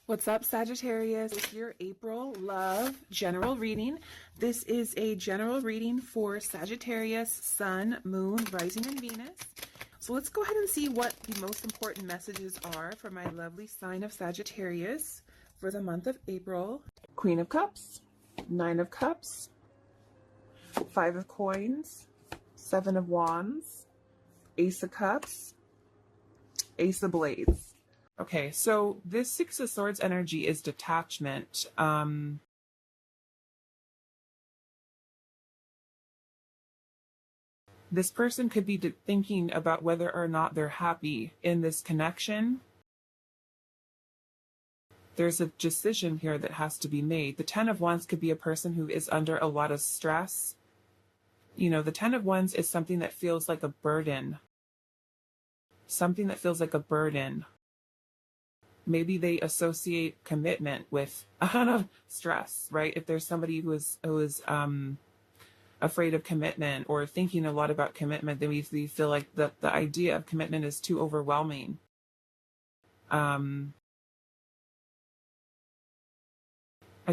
What's up, Sagittarius? It's your April love general reading. This is a general reading for Sagittarius, Sun, Moon, Rising, and Venus. So let's go ahead and see what the most important messages are for my lovely sign of Sagittarius for the month of April. Queen of Cups, Nine of Cups, Five of Coins, Seven of Wands, Ace of Cups, Ace of Blades. Okay, so this Six of Swords energy is detachment. This person could be thinking about whether or not they're happy in this connection. There's a decision here that has to be made. The Ten of Wands could be a person who is under a lot of stress. You know, the Ten of Wands is something that feels like a burden. Something that feels like a burden. Maybe they associate commitment with a lot of stress, right? If there's somebody who is afraid of commitment or thinking a lot about commitment, then we feel like the idea of commitment is too overwhelming. I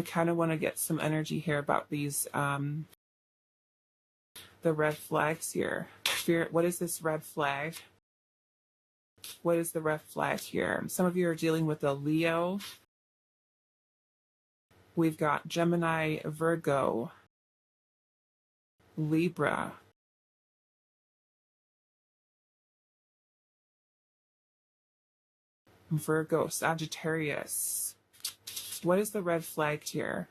kind of want to get some energy here about these, the red flags here. Spirit, what is this red flag? What is the red flag here? Some of you are dealing with a Leo. We've got Gemini, Virgo, Libra, Virgo, Sagittarius. What is the red flag here?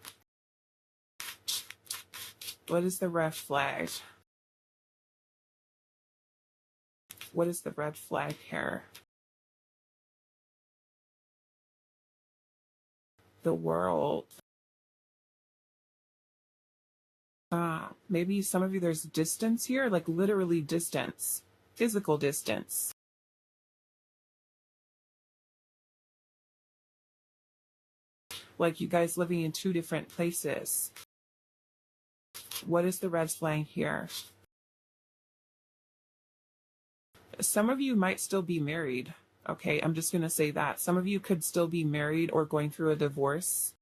What is the red flag? What is the red flag here? The World. Maybe some of you, there's distance here, like literally distance, physical distance. Like you guys living in two different places. What is the red flag here? Some of you might still be married. Okay, I'm just going to say that. Some of you could still be married or going through a divorce.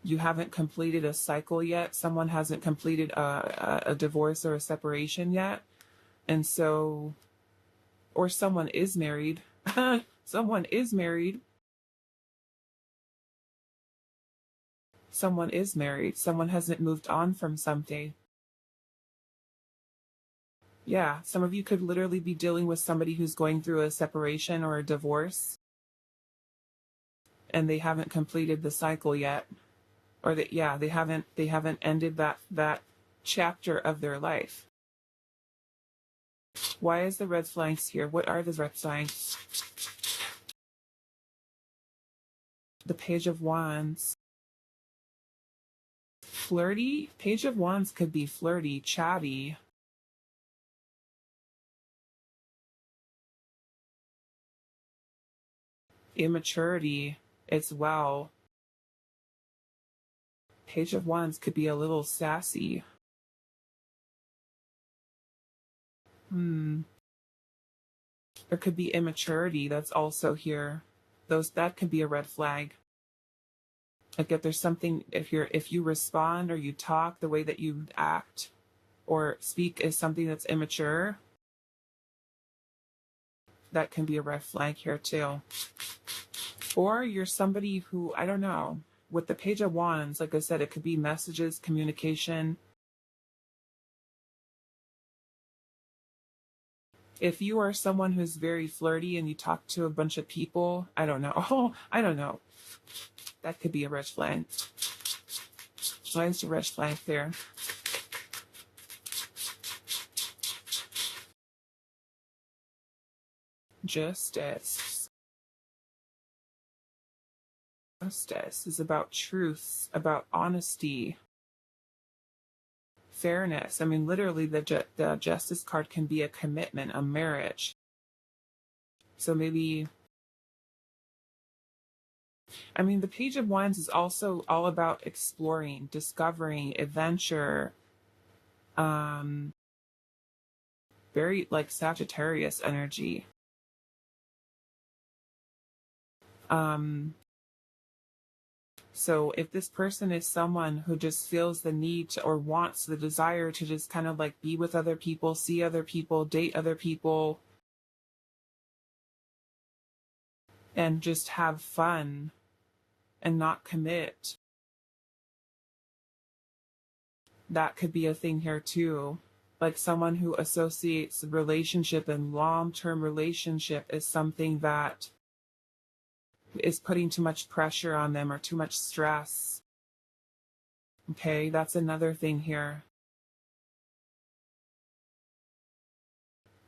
You haven't completed a cycle yet. Someone hasn't completed a divorce or a separation yet. And so, or someone is married. Someone is married. Someone is married. Someone hasn't moved on from something. Yeah, some of you could literally be dealing with somebody who's going through a separation or a divorce. And they haven't completed the cycle yet. Or that, yeah, they haven't ended that chapter of their life. Why is the red flags here? What are the red flags? The Page of Wands. Flirty? Page of Wands could be flirty, chatty. Immaturity as well. Page of Wands could be a little sassy. There could be immaturity that's also here. That could be a red flag. Like if there's something, if you respond or you talk, the way that you act or speak is something that's immature, that can be a red flag here too. Or you're somebody who, I don't know, with the Page of Wands, like I said, it could be messages, communication. If you are someone who's very flirty and you talk to a bunch of people, I don't know. Oh, I don't know. That could be a red flag. Why is the red flag there? Justice. Justice is about truth, about honesty, fairness. I mean, literally, the Justice card can be a commitment, a marriage. So maybe, I mean, the Page of Wands is also all about exploring, discovering, adventure. Very like Sagittarius energy. So if this person is someone who just feels the need to, or wants the desire to just kind of like be with other people, see other people, date other people, and just have fun and not commit, that could be a thing here too. Like someone who associates relationship and long-term relationship as something that is putting too much pressure on them or too much stress. Okay, that's another thing here.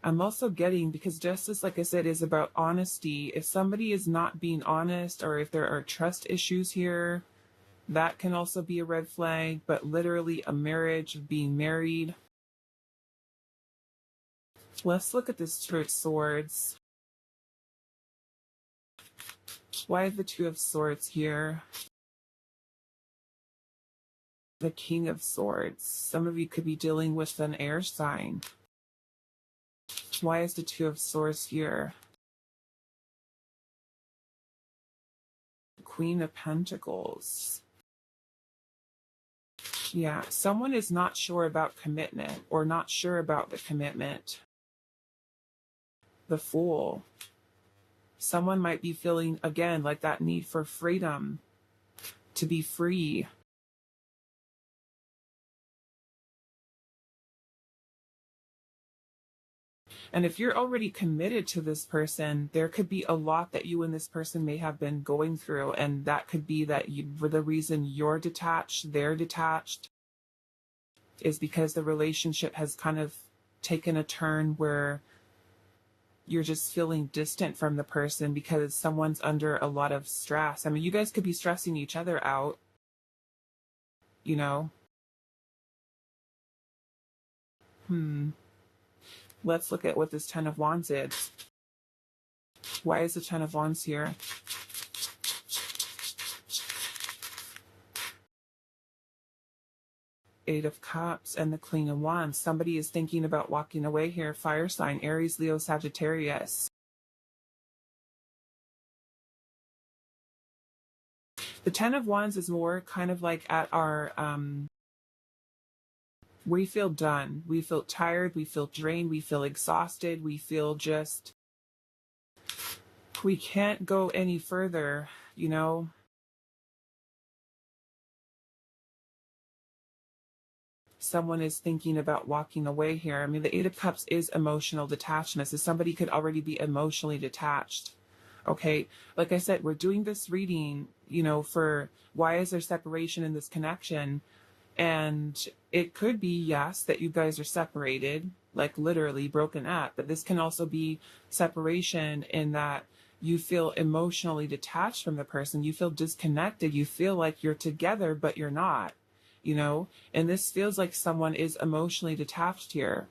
I'm also getting, because justice, like I said, is about honesty. If somebody is not being honest, or if there are trust issues here, that can also be a red flag. But literally a marriage, being married. Let's look at this Two of Swords. Why the Two of Swords here? The King of Swords. Some of you could be dealing with an air sign. Why is the Two of Swords here? The Queen of Pentacles. Yeah, someone is not sure about commitment or not sure about the commitment. The Fool. Someone might be feeling, again, like that need for freedom, to be free. And if you're already committed to this person, there could be a lot that you and this person may have been going through. And that could be that for the reason you're detached, they're detached, is because the relationship has kind of taken a turn where you're just feeling distant from the person because someone's under a lot of stress. I mean, you guys could be stressing each other out, you know? Let's look at what this Ten of Wands is. Why is the Ten of Wands here? Eight of Cups and the Queen of Wands. Somebody is thinking about walking away here. Fire sign, Aries, Leo, Sagittarius. The Ten of Wands is more kind of like at our, we feel done. We feel tired. We feel drained. We feel exhausted. We feel just, we can't go any further, you know? Someone is thinking about walking away here. I mean, the Eight of Cups is emotional detachment. So somebody could already be emotionally detached. Okay, like I said, we're doing this reading, you know, for why is there separation in this connection? And it could be, yes, that you guys are separated, like literally broken up, but this can also be separation in that you feel emotionally detached from the person, you feel disconnected, you feel like you're together, but you're not, you know, and this feels like someone is emotionally detached here.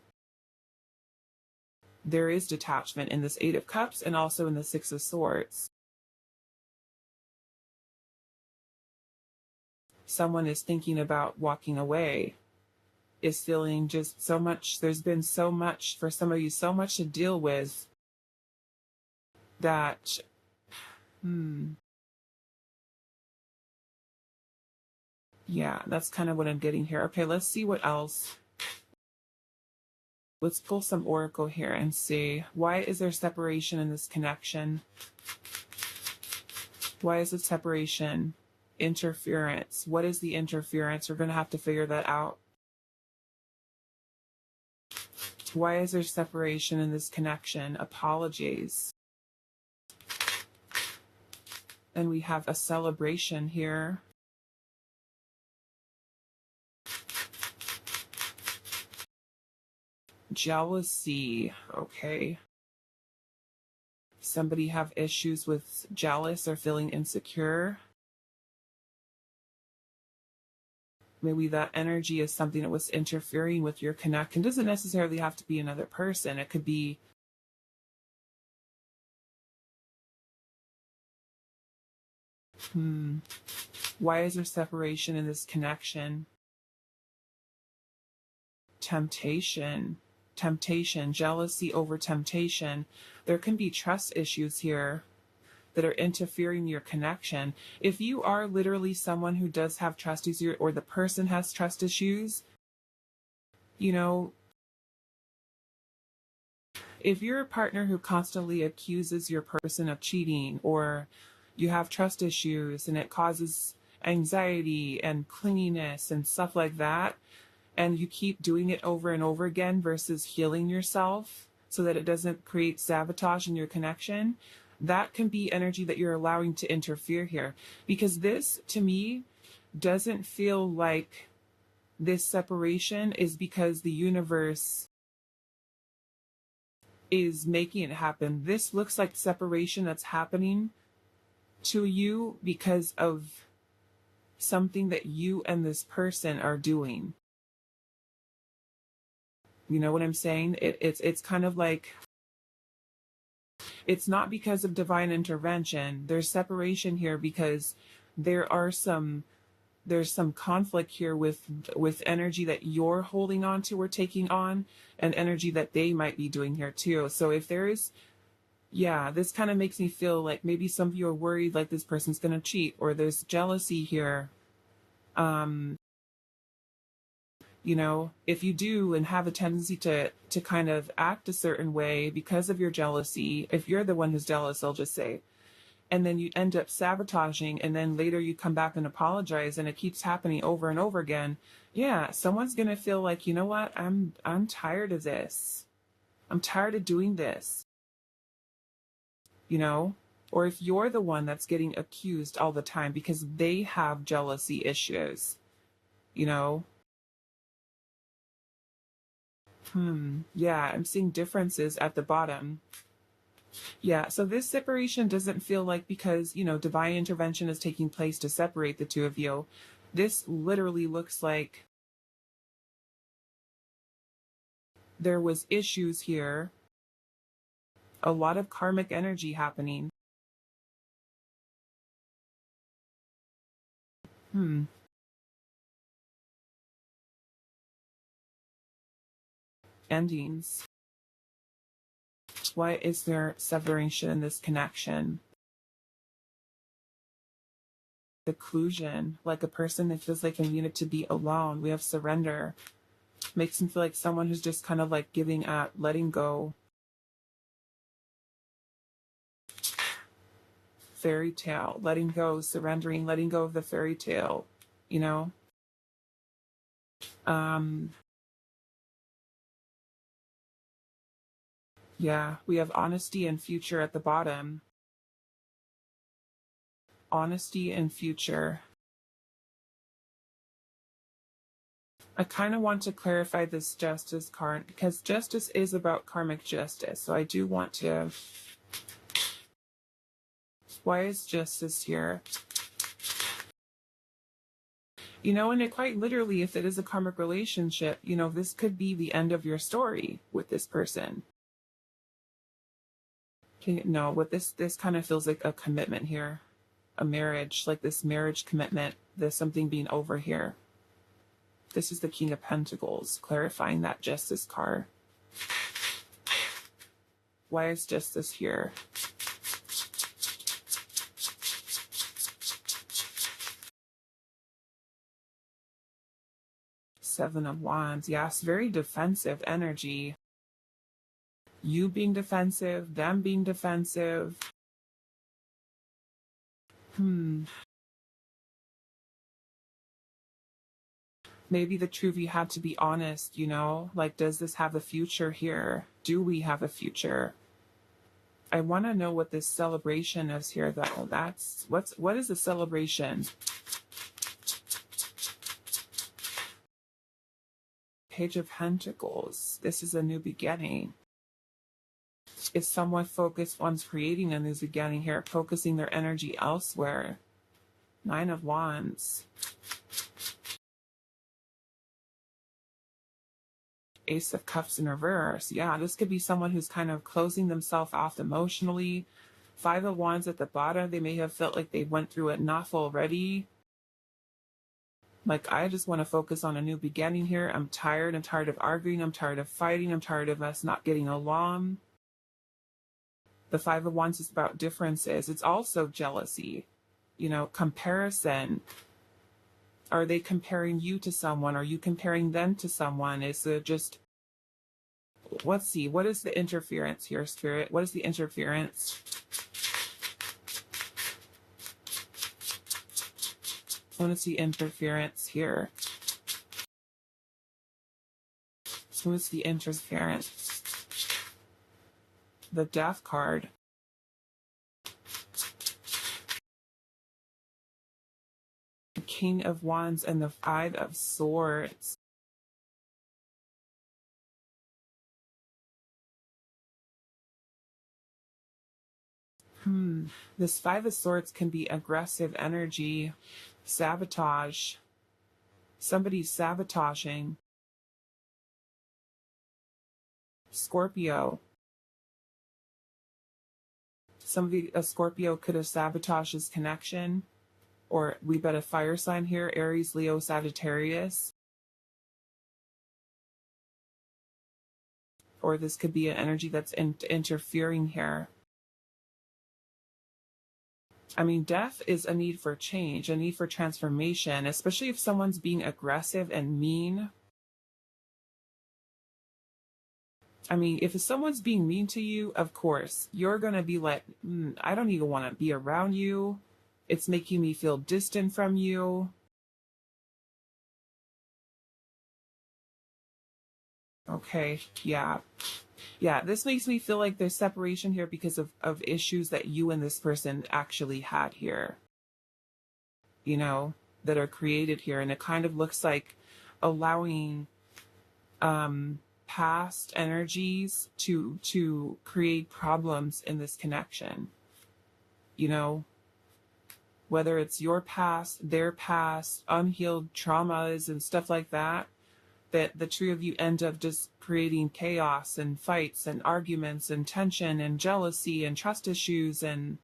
There is detachment in this Eight of Cups and also in the Six of Swords. Someone is thinking about walking away, is feeling just so much, there's been so much for some of you, so much to deal with that, yeah, that's kind of what I'm getting here. Okay, let's see what else. Let's pull some oracle here and see, why is there separation in this connection? Why is it separation? Interference. What is the interference? We're going to have to figure that out. Why is there separation in this connection? Apologies. And we have a celebration here. Jealousy. Okay. Somebody have issues with jealous or feeling insecure. Maybe that energy is something that was interfering with your connection. It doesn't necessarily have to be another person. It could be why is there separation in this connection? Temptation. Temptation. Jealousy over temptation. There can be trust issues here. that are interfering in your connection. If you are literally someone who does have trust issues, or the person has trust issues, you know, if you're a partner who constantly accuses your person of cheating, or you have trust issues and it causes anxiety and clinginess and stuff like that, and you keep doing it over and over again versus healing yourself so that it doesn't create sabotage in your connection, that can be energy that you're allowing to interfere here. Because this, to me, doesn't feel like this separation is because the universe is making it happen. This looks like separation that's happening to you because of something that you and this person are doing. You know what I'm saying? It's kind of like, it's not because of divine intervention. There's separation here because there's some conflict here with energy that you're holding on to or taking on, and energy that they might be doing here too. So if there is, yeah, this kind of makes me feel like maybe some of you are worried like this person's gonna cheat, or there's jealousy here. You know, if you do and have a tendency to kind of act a certain way because of your jealousy, if you're the one who's jealous, I'll just say, and then you end up sabotaging, and then later you come back and apologize, and it keeps happening over and over again, yeah, someone's going to feel like, you know what, I'm tired of this. I'm tired of doing this. You know? Or if you're the one that's getting accused all the time because they have jealousy issues, you know? Yeah, I'm seeing differences at the bottom. Yeah, so this separation doesn't feel like because, you know, divine intervention is taking place to separate the two of you. This literally looks like there was issues here, a lot of karmic energy happening. Endings. Why is there separation in this connection? Seclusion, like a person that feels like they needed to be alone. We have surrender. Makes them feel like someone who's just kind of like giving up, letting go. Fairy tale, letting go, surrendering, letting go of the fairy tale, you know? Yeah, we have honesty and future at the bottom. Honesty and future. I kind of want to clarify this justice card because justice is about karmic justice. So I do want to. Why is justice here? You know, and it quite literally, if it is a karmic relationship, you know, this could be the end of your story with this person. Okay, no, what this kind of feels like a commitment here, a marriage, like this marriage commitment. There's something being over here. This is the King of Pentacles, clarifying that justice card. Why is justice here? Seven of Wands. Yes, very defensive energy. You being defensive, them being defensive. Maybe the truth, you have to be honest, you know? Like, does this have a future here? Do we have a future? I want to know what this celebration is here, though. What is the celebration? Page of Pentacles. This is a new beginning. Is someone focused on creating a new beginning here, focusing their energy elsewhere? Nine of Wands. Ace of Cups in reverse. Yeah, this could be someone who's kind of closing themselves off emotionally. Five of Wands at the bottom. They may have felt like they went through enough already. Like, I just want to focus on a new beginning here. I'm tired. I'm tired of arguing. I'm tired of fighting. I'm tired of us not getting along. The Five of Wands is about differences. It's also jealousy, you know, comparison. Are they comparing you to someone? Are you comparing them to someone? Is it just, let's see, what is the interference here, Spirit? What is the interference? What is the interference here? So what's the interference? The Death card. The King of Wands and the Five of Swords. This Five of Swords can be aggressive energy, sabotage. Somebody's sabotaging. Scorpio. A Scorpio could have sabotaged his connection. Or we bet a fire sign here, Aries, Leo, Sagittarius. Or this could be an energy that's interfering here. I mean, death is a need for change, a need for transformation, especially if someone's being aggressive and mean. I mean, if someone's being mean to you, of course, you're going to be like, I don't even want to be around you. It's making me feel distant from you. Okay, yeah. Yeah, this makes me feel like there's separation here because of issues that you and this person actually had here. You know, that are created here. And it kind of looks like allowing past energies to create problems in this connection. You know, whether it's your past, their past, unhealed traumas and stuff like that, that the two of you end up just creating chaos and fights and arguments and tension and jealousy and trust issues and,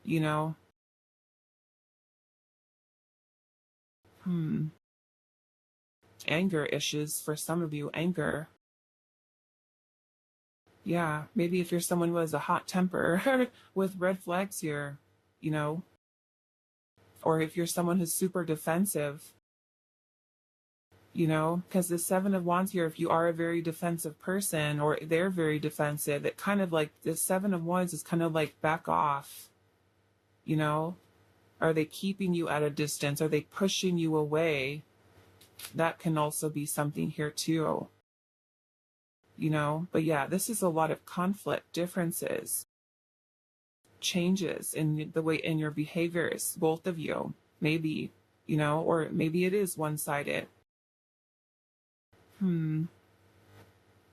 you know, anger issues for some of you, anger. Yeah, maybe if you're someone who has a hot temper with red flags here, you know, or if you're someone who's super defensive, you know, because the Seven of Wands here, if you are a very defensive person or they're very defensive, it kind of like the Seven of Wands is kind of like back off, you know? Are they keeping you at a distance? Are they pushing you away? That can also be something here too, you know? But yeah, this is a lot of conflict, differences, changes in the way in your behaviors, both of you, maybe, you know, or maybe it is one-sided. Maybe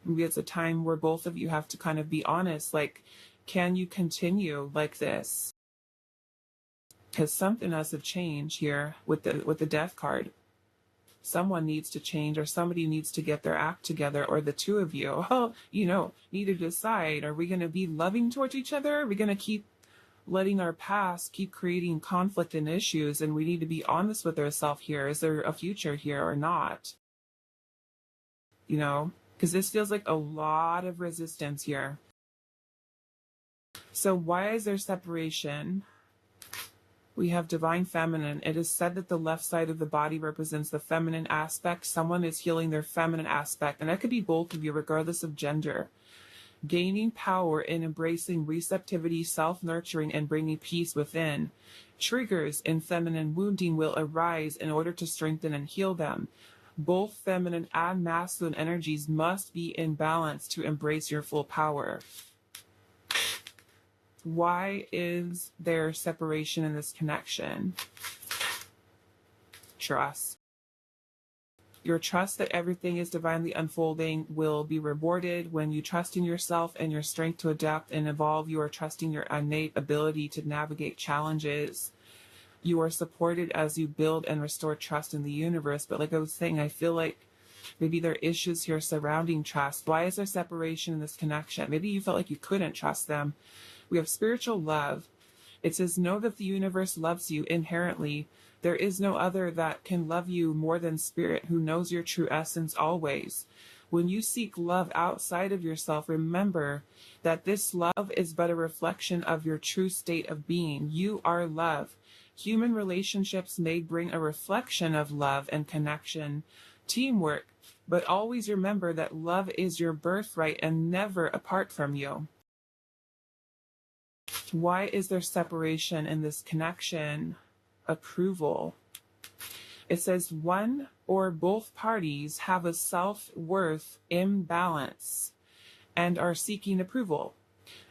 it's a time where both of you have to kind of be honest, like, can you continue like this? Because something has to change here with the Death card. Someone needs to change, or somebody needs to get their act together, or the two of you, you know, need to decide, are we going to be loving towards each other? Are we going to keep letting our past keep creating conflict and issues, and we need to be honest with ourselves here? Is there a future here or not? You know, because this feels like a lot of resistance here. So why is there separation? We have divine feminine. It is said that the left side of the body represents the feminine aspect. Someone is healing their feminine aspect, and that could be both of you, regardless of gender. Gaining power in embracing receptivity, self-nurturing, and bringing peace within. Triggers in feminine wounding will arise in order to strengthen and heal them. Both feminine and masculine energies must be in balance to embrace your full power. Why is there separation in this connection? Trust. Your trust that everything is divinely unfolding will be rewarded when you trust in yourself and your strength to adapt and evolve. You are trusting your innate ability to navigate challenges. You are supported as you build and restore trust in the universe. But like I was saying, I feel like maybe there are issues here surrounding trust. Why is there separation in this connection? Maybe you felt like you couldn't trust them. We have spiritual love. It says, know that the universe loves you inherently. There is no other that can love you more than spirit, who knows your true essence always. When you seek love outside of yourself, remember that this love is but a reflection of your true state of being. You are love. Human relationships may bring a reflection of love and connection, teamwork, but always remember that love is your birthright and never apart from you. Why is there separation in this connection? Approval. It says one or both parties have a self-worth imbalance and are seeking approval.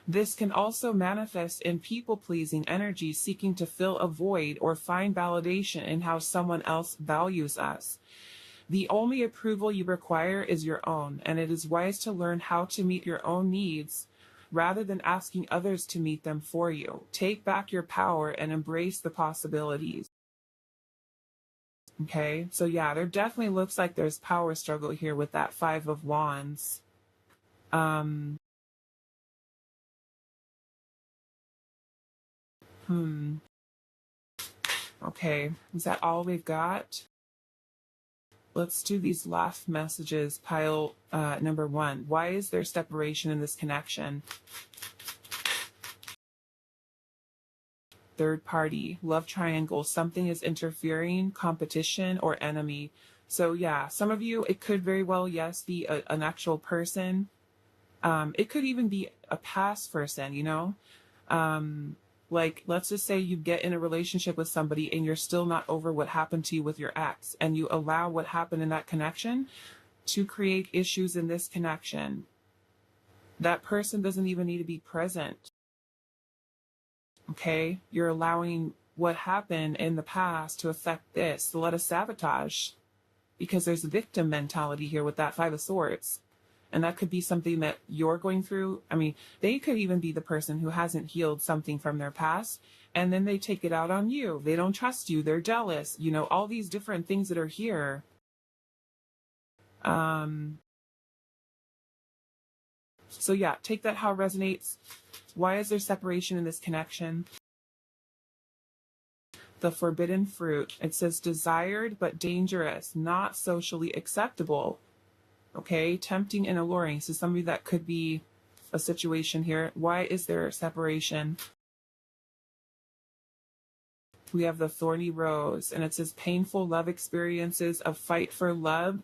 This can also manifest in people-pleasing energy, seeking to fill a void or find validation in how someone else values us. The only approval you require is your own, and it is wise to learn how to meet your own needs rather than asking others to meet them for you. Take back your power and embrace the possibilities. Okay, so yeah, there definitely looks like there's power struggle here with that Five of Wands. Okay, is that all we've got? Let's do these last messages. Pile number 1. Why is there separation in this connection? Third party, love triangle, something is interfering, competition, or enemy. So yeah, some of you, it could very well, yes, be an actual person. It could even be a past person, you know? Like, let's just say you get in a relationship with somebody and you're still not over what happened to you with your ex, and you allow what happened in that connection to create issues in this connection. That person doesn't even need to be present. Okay? You're allowing what happened in the past to affect this, to let us sabotage, because there's a victim mentality here with that Five of Swords. And that could be something that you're going through. I mean, they could even be the person who hasn't healed something from their past, and then they take it out on you. They don't trust you. They're jealous. You know, all these different things that are here. So yeah, take that how it resonates. Why is there separation in this connection? The forbidden fruit. It says desired but dangerous, not socially acceptable. Okay, tempting and alluring. So somebody that could be a situation here. Why is there separation? We have the thorny rose, and it says painful love experiences, a fight for love,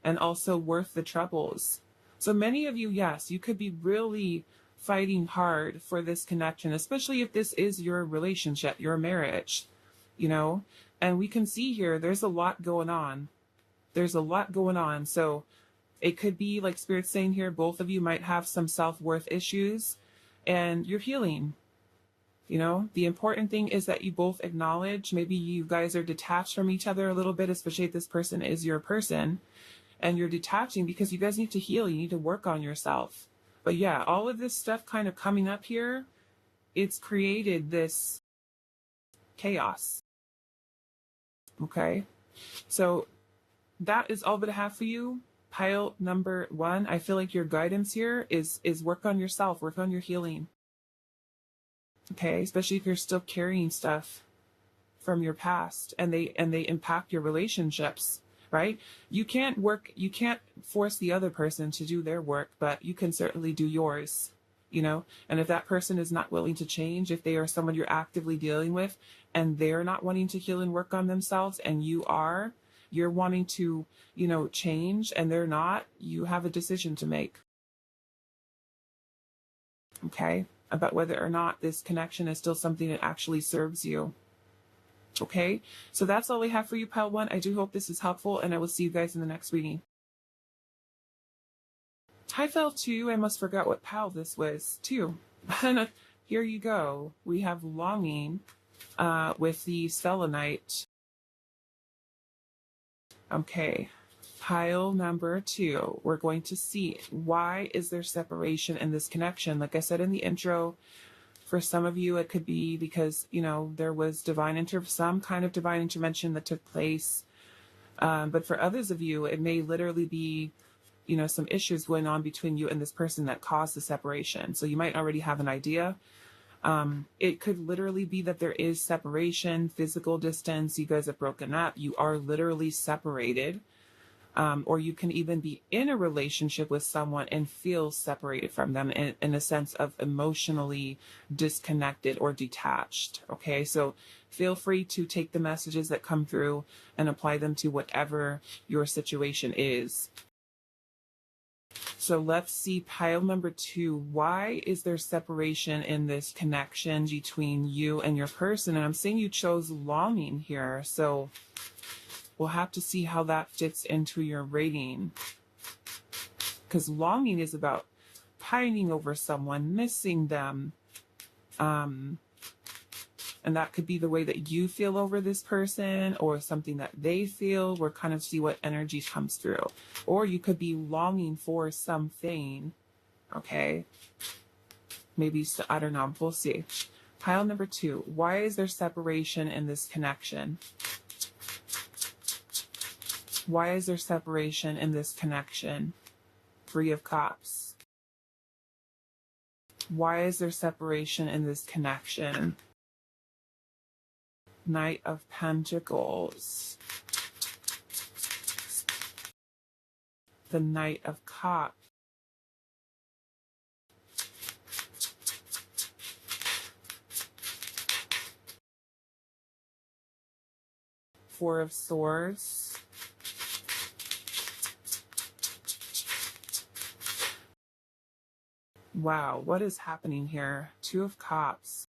and also worth the troubles. So many of you, yes, you could be really fighting hard for this connection, especially if this is your relationship, your marriage, you know? And we can see here, there's a lot going on. There's a lot going on. So it could be, like Spirit's saying here, both of you might have some self-worth issues, and you're healing. You know, the important thing is that you both acknowledge, maybe you guys are detached from each other a little bit, especially if this person is your person, and you're detaching because you guys need to heal. You need to work on yourself. But yeah, all of this stuff kind of coming up here, it's created this chaos. Okay, so that is all that I have for you. Pile number 1, I feel like your guidance here is work on yourself, work on your healing. Okay, especially if you're still carrying stuff from your past and they impact your relationships, right? You can't force the other person to do their work, but you can certainly do yours, you know? And if that person is not willing to change, if they are someone you're actively dealing with and they're not wanting to heal and work on themselves, and you're wanting to, you know, change and they're not, you have a decision to make. Okay? About whether or not this connection is still something that actually serves you. Okay? So that's all I have for you, Pile 1. I do hope this is helpful, and I will see you guys in the next reading. Hi, Pile 2. I must forgot what pile this was, too. Here you go. We have longing with the selenite. Okay, pile number 2, we're going to see why is there separation in this connection. Like I said in the intro, for some of you, it could be because, you know, there was some kind of divine intervention that took place. But for others of you, it may literally be, you know, some issues going on between you and this person that caused the separation. So you might already have an idea. It could literally be that there is separation, physical distance. You guys have broken up. You are literally separated. or you can even be in a relationship with someone and feel separated from them in a sense of emotionally disconnected or detached. Okay, so feel free to take the messages that come through and apply them to whatever your situation is. So let's see pile number 2. Why is there separation in this connection between you and your person? And I'm saying you chose longing here. So we'll have to see how that fits into your rating. Because longing is about pining over someone, missing them. And that could be the way that you feel over this person or something that they feel. We're kind of see what energy comes through. Or you could be longing for something. Okay. Maybe, I don't know. We'll see. Pile number 2. Why is there separation in this connection? Why is there separation in this connection? 3 of Cups. Why is there separation in this connection? Knight of Pentacles. The Knight of Cups. Four of Swords. Wow, what is happening here? 2 of Cups.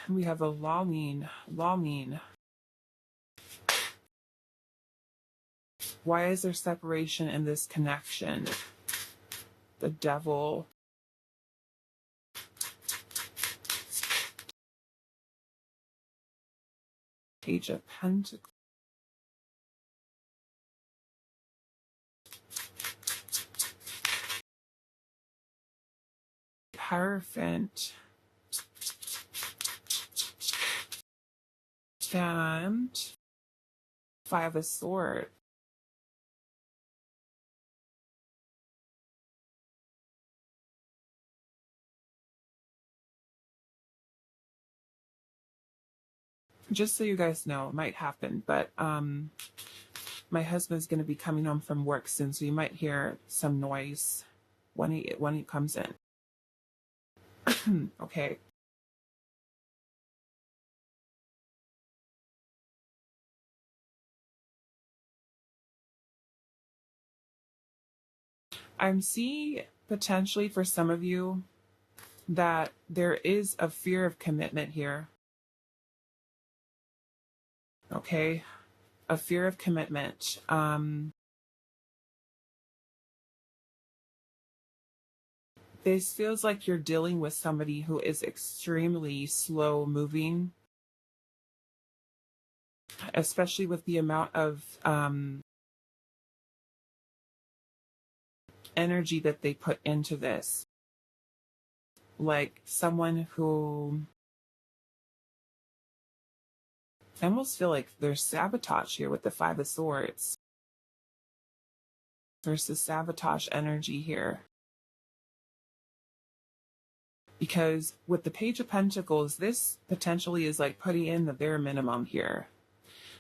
We have a longing. Why is there separation in this connection? The Devil. Page of Pentacles. Hierophant. And 5 of Swords. Just so you guys know, it might happen, but my husband's going to be coming home from work soon, so you might hear some noise when he comes in. Okay. I'm seeing potentially for some of you that there is a fear of commitment here. Okay, a fear of commitment. This feels like you're dealing with somebody who is extremely slow moving, especially with the amount of energy that they put into this. Like someone who, I almost feel like there's sabotage here with the 5 of Swords. There's the sabotage energy here. Because with the Page of Pentacles, this potentially is like putting in the bare minimum here.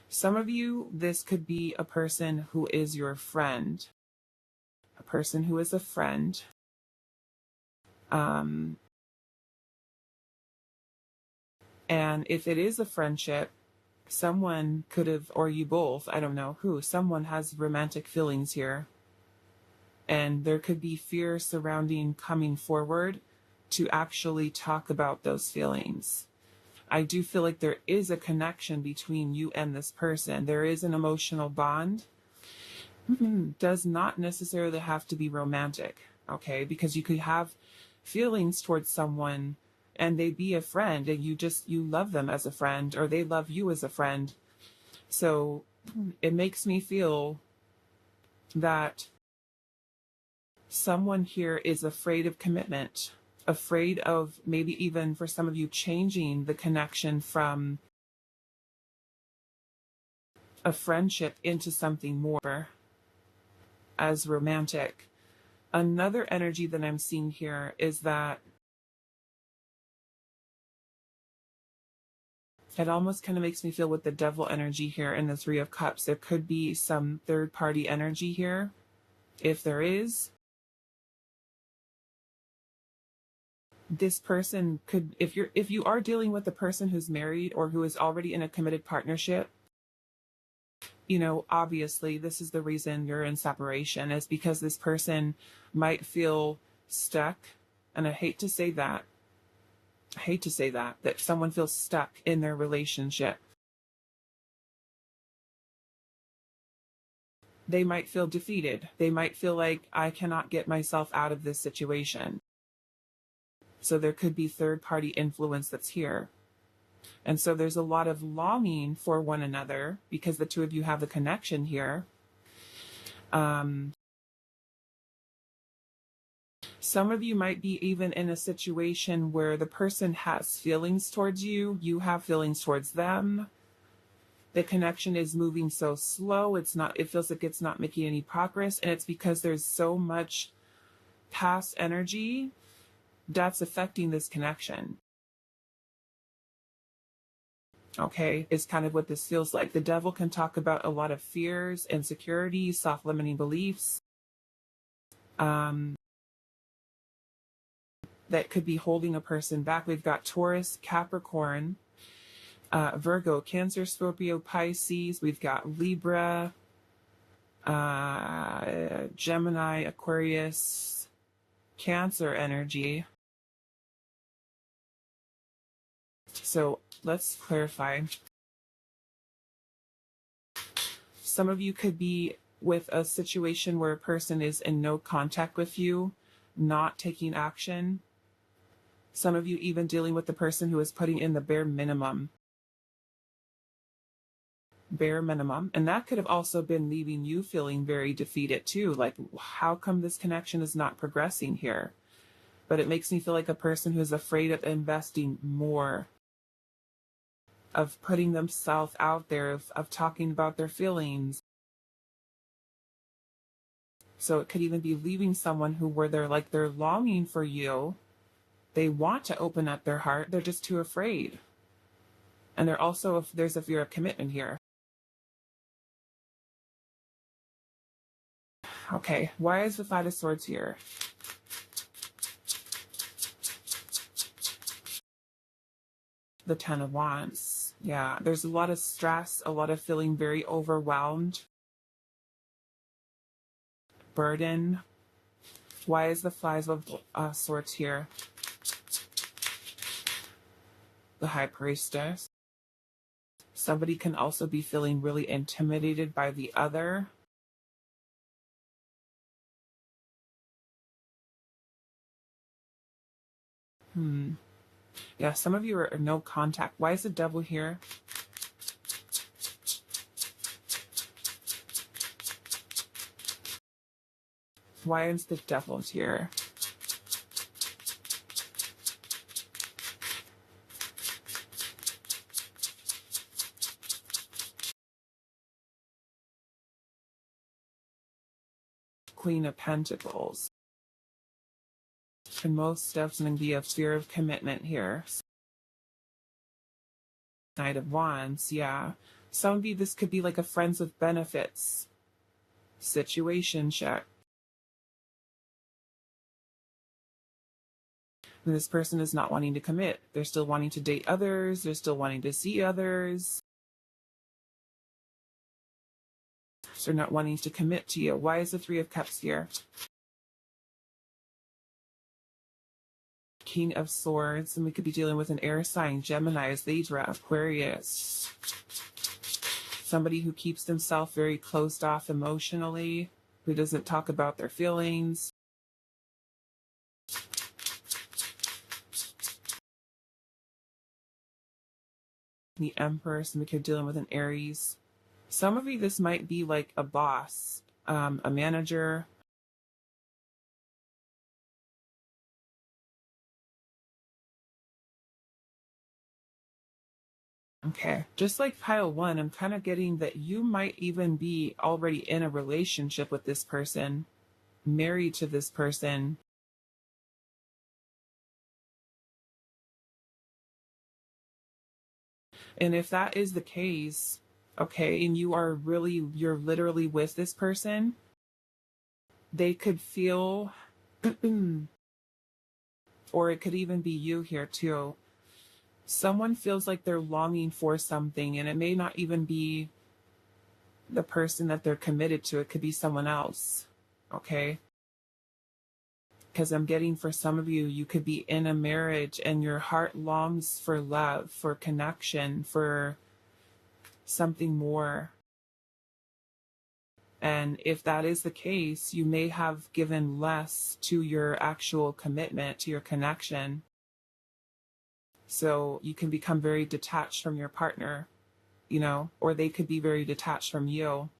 Some of you, this could be a person who is your friend. A person who is a friend. And if it is a friendship, someone could have, or you both, I don't know who, someone has romantic feelings here. And there could be fear surrounding coming forward to actually talk about those feelings. I do feel like there is a connection between you and this person. There is an emotional bond. Does not necessarily have to be romantic, okay? Because you could have feelings towards someone and they be a friend and you love them as a friend, or they love you as a friend. So it makes me feel that someone here is afraid of commitment, afraid of maybe even for some of you changing the connection from a friendship into something more as romantic. Another energy that I'm seeing here is that It almost kind of makes me feel with the devil energy here and the Three of Cups, there could be some third-party energy here. If there is, this person could, if you are dealing with a person who's married or who is already in a committed partnership, you know, obviously this is the reason you're in separation, is because this person might feel stuck. And I hate to say that. That someone feels stuck in their relationship. They might feel defeated. They might feel like, I cannot get myself out of this situation. So there could be third-party influence that's here. And so there's a lot of longing for one another because the two of you have a connection here. Some of you might be even in a situation where the person has feelings towards you, you have feelings towards them. The connection is moving so slow, it feels like it's not making any progress, and it's because there's so much past energy that's affecting this connection. Okay, is kind of what this feels like. The devil can talk about a lot of fears, insecurities, soft-limiting beliefs. That could be holding a person back. We've got Taurus, Capricorn, Virgo, Cancer, Scorpio, Pisces. We've got Libra, Gemini, Aquarius, Cancer energy. So let's clarify. Some of you could be with a situation where a person is in no contact with you, not taking action. Some of you even dealing with the person who is putting in the bare minimum. Bare minimum. And that could have also been leaving you feeling very defeated too. Like, how come this connection is not progressing here? But it makes me feel like a person who is afraid of investing more, of putting themselves out there, of talking about their feelings. So it could even be leaving someone where they're longing for you. They want to open up their heart. They're just too afraid. And there's a fear of commitment here. Okay, why is the Five of Swords here? The Ten of Wands. Yeah, there's a lot of stress, a lot of feeling very overwhelmed. Burden. Why is the Five of Swords here? The High Priestess. Somebody can also be feeling really intimidated by the other. Yeah, some of you are no contact. Why is the Devil here? Why is the Devil here? Queen of Pentacles. And most definitely be a fear of commitment here. Knight of Wands, yeah. Some of you, this could be like a friends with benefits situation check. And this person is not wanting to commit. They're still wanting to date others. They're still wanting to see others. So they're not wanting to commit to you. Why is the Three of Cups here? King of Swords, and we could be dealing with an air sign, Gemini, Libra, Aquarius. Somebody who keeps themselves very closed off emotionally, who doesn't talk about their feelings. The Empress, and we could be dealing with an Aries. Some of you, this might be like a boss, a manager. Okay, just like pile one, I'm kind of getting that you might even be already in a relationship with this person, married to this person. And if that is the case, okay, and you're literally with this person, they could feel, or it could even be you here too. Someone feels like they're longing for something, and it may not even be the person that they're committed to. It could be someone else, okay? Because I'm getting, for some of you, you could be in a marriage and your heart longs for love, for connection, for something more. And if that is the case, you may have given less to your actual commitment, to your connection. So you can become very detached from your partner, or they could be very detached from you.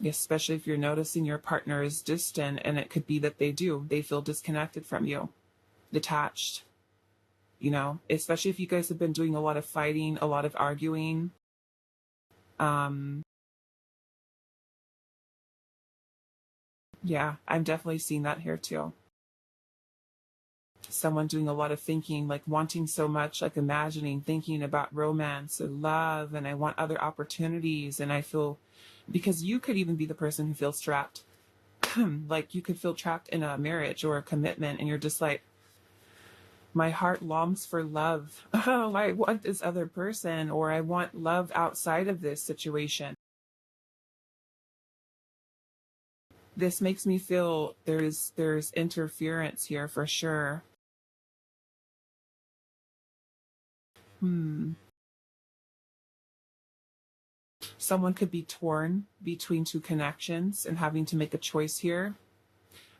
Especially if you're noticing your partner is distant, and it could be that they feel disconnected from you, detached, especially if you guys have been doing a lot of fighting, a lot of arguing. Yeah, I'm definitely seeing that here too. Someone doing a lot of thinking, like wanting so much, like imagining, thinking about romance and love, and I want other opportunities, and I feel, because you could even be the person who feels trapped. Like you could feel trapped in a marriage or a commitment, and you're just like, my heart longs for love. Oh, I want this other person, or I want love outside of this situation. This makes me feel there's interference here for sure. Someone could be torn between two connections and having to make a choice here.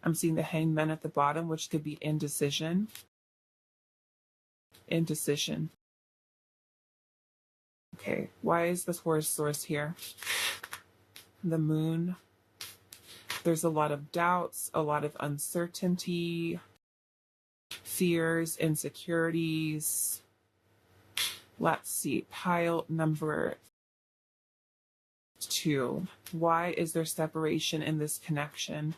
I'm seeing the hangman at the bottom, which could be indecision. Indecision. Okay, why is this horse source here? The moon. There's a lot of doubts, a lot of uncertainty, fears, insecurities. Let's see, pile number 2. Why is there separation in this connection?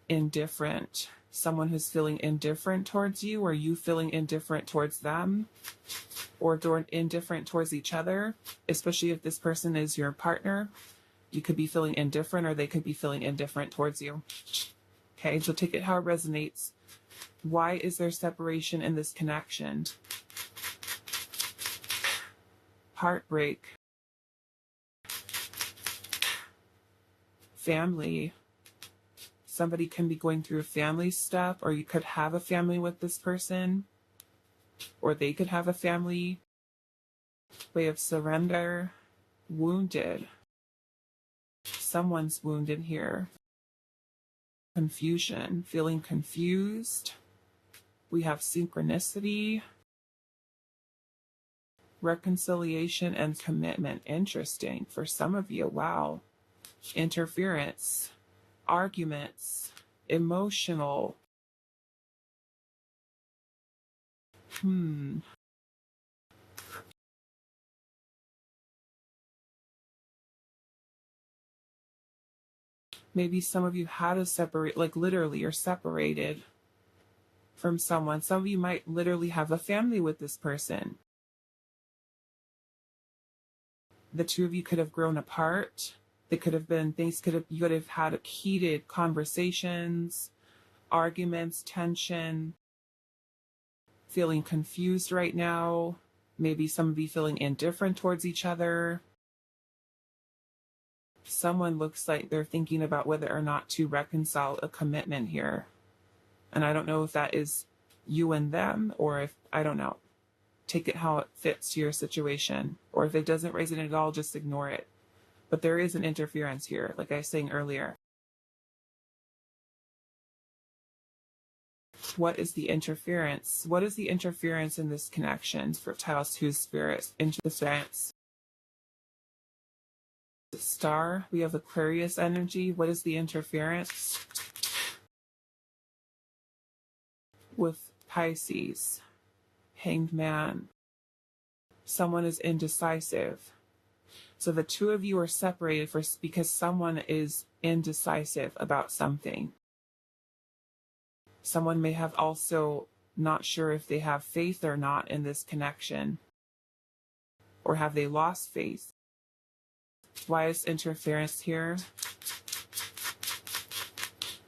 Indifferent. Someone who's feeling indifferent towards you, or you feeling indifferent towards them, or indifferent towards each other, especially if this person is your partner. You could be feeling indifferent, or they could be feeling indifferent towards you. Okay, so take it how it resonates. Why is there separation in this connection? Heartbreak. Family. Somebody can be going through family stuff, or you could have a family with this person, or they could have a family. Way of surrender. Wounded. Someone's wounded here. Confusion. Feeling confused. We have synchronicity. Reconciliation and commitment. Interesting for some of you. Wow. Interference. Arguments. Emotional. Maybe some of you had to separate, like literally you're separated from someone. Some of you might literally have a family with this person. The two of you could have grown apart. They could have been, you could have had heated conversations, arguments, tension, feeling confused right now. Maybe some of you feeling indifferent towards each other. Someone looks like they're thinking about whether or not to reconcile a commitment here. And I don't know if that is you and them, or if, I don't know. Take it how it fits to your situation. Or if it doesn't resonate at all, just ignore it. But there is an interference here, like I was saying earlier. What is the interference? What is the interference in this connection for Taos 2 spirits? Interference. Star, we have Aquarius energy. What is the interference? With Pisces. Hanged Man. Someone is indecisive. So the two of you are separated because someone is indecisive about something. Someone may have also not sure if they have faith or not in this connection. Or have they lost faith? Why is interference here?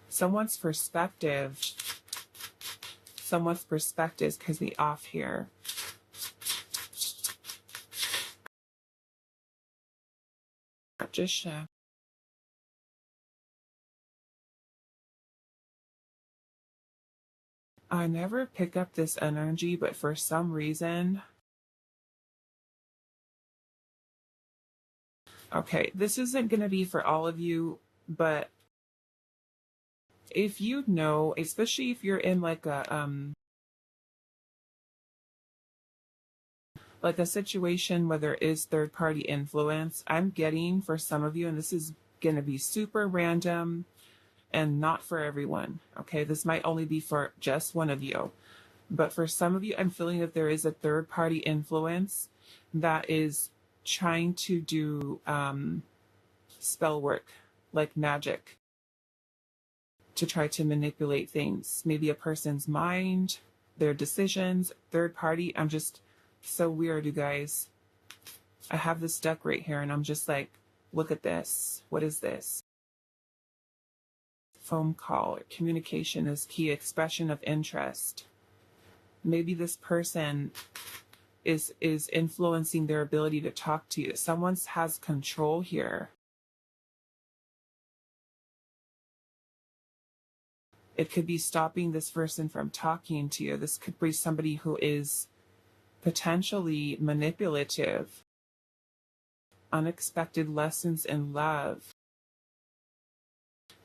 Someone's perspective could be off here. Magician. I never pick up this energy, but for some reason... Okay, this isn't going to be for all of you, but if you know, especially if you're in like a situation where there is third-party influence, I'm getting for some of you, and this is going to be super random and not for everyone, okay? This might only be for just one of you. But for some of you, I'm feeling that there is a third-party influence that is trying to do spell work, like magic, to try to manipulate things. Maybe a person's mind, their decisions, third party. I'm just so weird, you guys. I have this deck right here, and I'm just like, look at this. What is this? Phone call. Communication is key. Expression of interest. Maybe this person is influencing their ability to talk to you. Someone has control here. It could be stopping this person from talking to you. This could be somebody who is potentially manipulative. Unexpected lessons in love.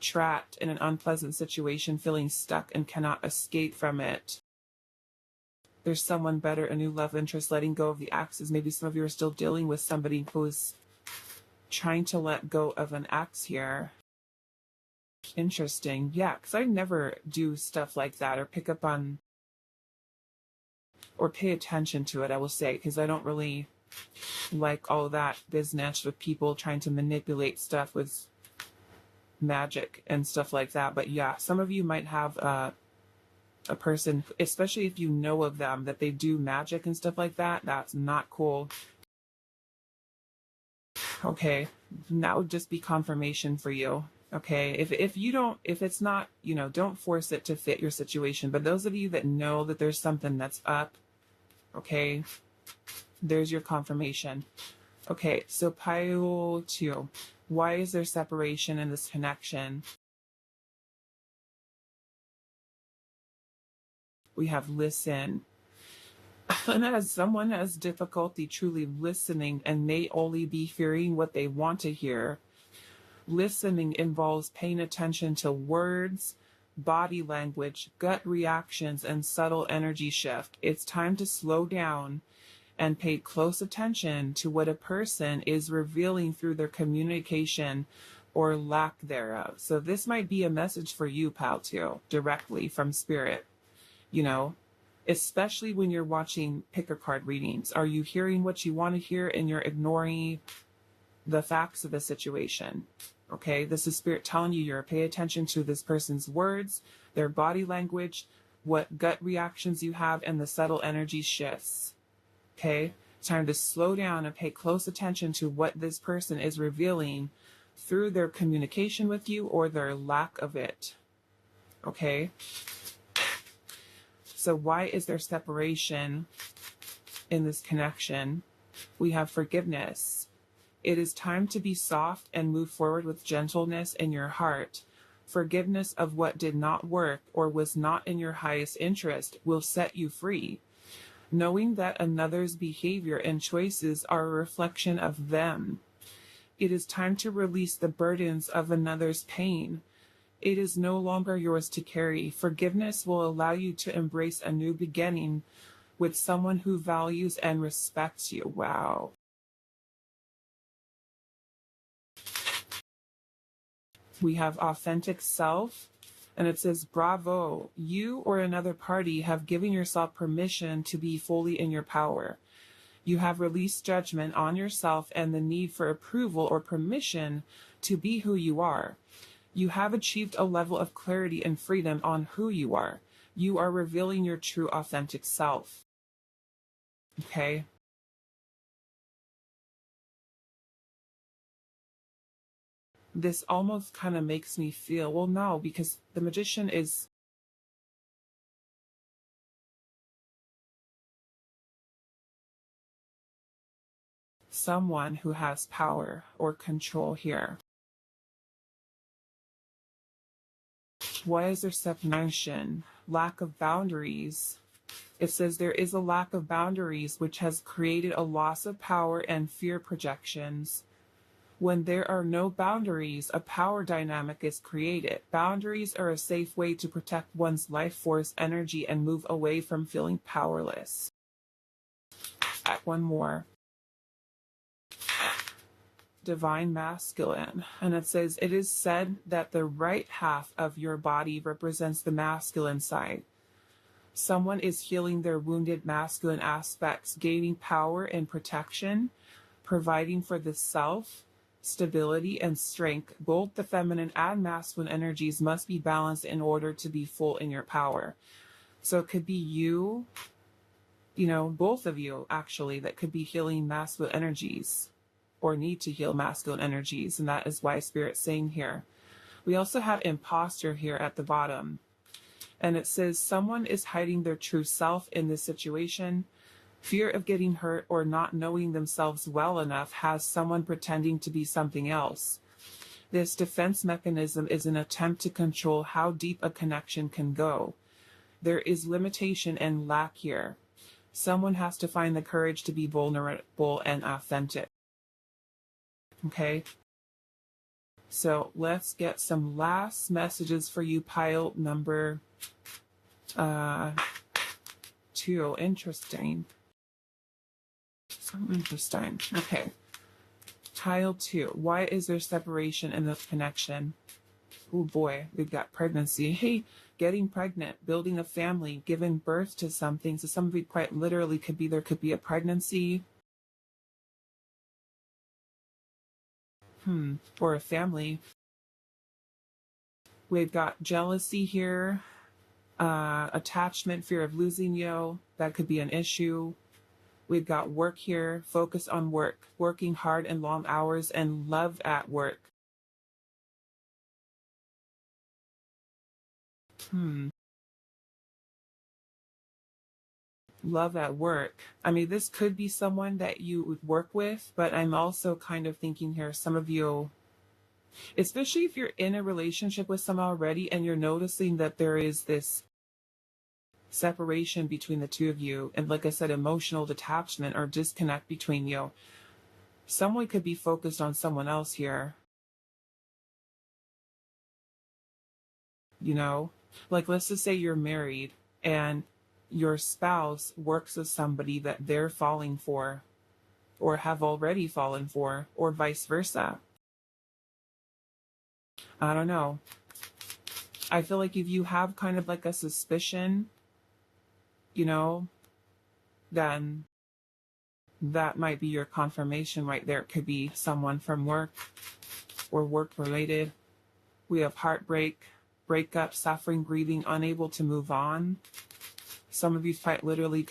Trapped in an unpleasant situation, feeling stuck and cannot escape from it. There's someone better, a new love interest, letting go of the exes. Maybe some of you are still dealing with somebody who's trying to let go of an ex here. Interesting. Yeah, because I never do stuff like that or pick up on or pay attention to it, I will say, because I don't really like all that business with people trying to manipulate stuff with magic and stuff like that. But yeah, some of you might have a person, especially if you know of them, that they do magic and stuff like that. That's not cool. Okay, that would just be confirmation for you. Okay, if you don't, if it's not, you know, don't force it to fit your situation. But those of you that know that there's something that's up, okay, there's your confirmation. Okay, so pile 2. Why is there separation in this connection? We have listen. And as someone has difficulty truly listening and may only be hearing what they want to hear, listening involves paying attention to words, body language, gut reactions, and subtle energy shift. It's time to slow down and pay close attention to what a person is revealing through their communication or lack thereof. So this might be a message for you, pal, too, directly from spirit. You know, especially when you're watching picker card readings. Are you hearing what you want to hear and you're ignoring the facts of the situation? Okay, this is spirit telling you you're pay attention to this person's words, their body language, what gut reactions you have, and the subtle energy shifts. Okay, time to slow down and pay close attention to what this person is revealing through their communication with you or their lack of it. Okay. So why is there separation in this connection? We have forgiveness. It is time to be soft and move forward with gentleness in your heart. Forgiveness of what did not work or was not in your highest interest will set you free. Knowing that another's behavior and choices are a reflection of them. It is time to release the burdens of another's pain. It is no longer yours to carry. Forgiveness will allow you to embrace a new beginning with someone who values and respects you. Wow. We have authentic self, and it says, bravo, you or another party have given yourself permission to be fully in your power. You have released judgment on yourself and the need for approval or permission to be who you are. You have achieved a level of clarity and freedom on who you are. You are revealing your true authentic self. Okay? This almost kind of makes me feel, well, no, because the Magician is someone who has power or control here. Why is there separation? Lack of boundaries. It says there is a lack of boundaries, which has created a loss of power and fear projections. When there are no boundaries, a power dynamic is created. Boundaries are a safe way to protect one's life force energy and move away from feeling powerless. One more. Divine masculine. And it says, it is said that the right half of your body represents the masculine side. Someone is healing their wounded masculine aspects, gaining power and protection, providing for the self, stability, and strength. Both the feminine and masculine energies must be balanced in order to be full in your power. So it could be you, both of you actually, that could be healing masculine energies or need to heal masculine energies. And that is why Spirit's saying here. We also have imposter here at the bottom. And it says someone is hiding their true self in this situation. Fear of getting hurt or not knowing themselves well enough has someone pretending to be something else. This defense mechanism is an attempt to control how deep a connection can go. There is limitation and lack here. Someone has to find the courage to be vulnerable and authentic. Okay? So let's get some last messages for you, pile number 2. Interesting. So interesting. Okay. Pile 2. Why is there separation in this connection? Oh boy, we've got pregnancy. Hey, getting pregnant, building a family, giving birth to something. So some of you quite literally there could be a pregnancy. Or a family. We've got jealousy here, attachment, fear of losing you. That could be an issue. We've got work here, focus on work, working hard and long hours, and love at work. Love at work. I mean, this could be someone that you would work with, but I'm also kind of thinking here, some of you, especially if you're in a relationship with someone already and you're noticing that there is this separation between the two of you, and like I said, emotional detachment or disconnect between you. Someone could be focused on someone else here. Like let's just say you're married and your spouse works with somebody that they're falling for or have already fallen for, or vice versa. I don't know. I feel like if you have kind of like a suspicion, then that might be your confirmation right there. It could be someone from work or work related. We have heartbreak, breakup, suffering, grieving, unable to move on. Some of you quite literally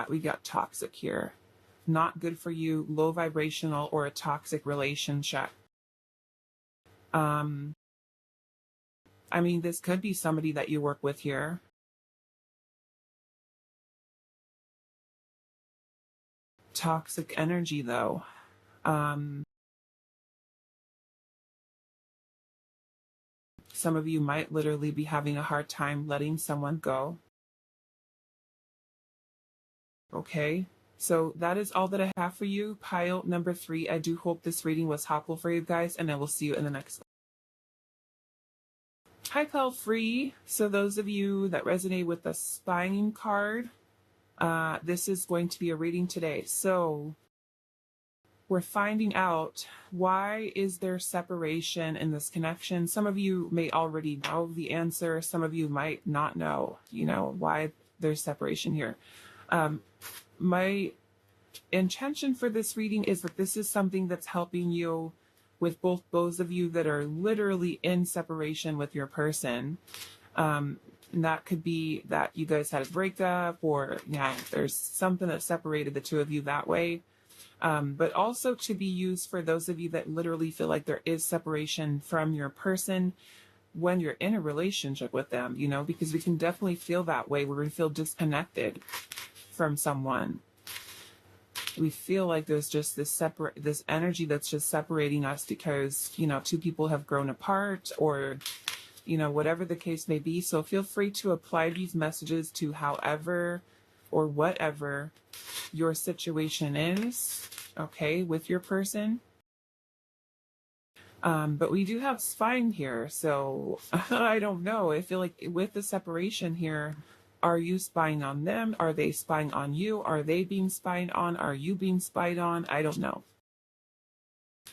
we got toxic here. Not good for you, low vibrational, or a toxic relationship. I mean, this could be somebody that you work with here. Toxic energy, though. Some of you might literally be having a hard time letting someone go. Okay, so that is all that I have for you, pile number 3. I do hope this reading was helpful for you guys, and I will see you in the next one. Hi, pile 3. So those of you that resonate with the spying card, this is going to be a reading today. So we're finding out, why is there separation in this connection? Some of you may already know the answer. Some of you might not know, why there's separation here. My intention for this reading is that this is something that's helping you with both those of you that are literally in separation with your person. And that could be that you guys had a breakup, or yeah, there's something that separated the two of you that way. But also to be used for those of you that literally feel like there is separation from your person when you're in a relationship with them, you know, because we can definitely feel that way where we feel disconnected from someone. We feel like there's just this energy that's just separating us because, you know, two people have grown apart, or, you know, whatever the case may be. So feel free to apply these messages to however or whatever your situation is, okay, with your person. But we do have spine here, so I don't know. I feel like with the separation here, are you spying on them? Are they spying on you? Are they being spied on? Are you being spied on? I don't know.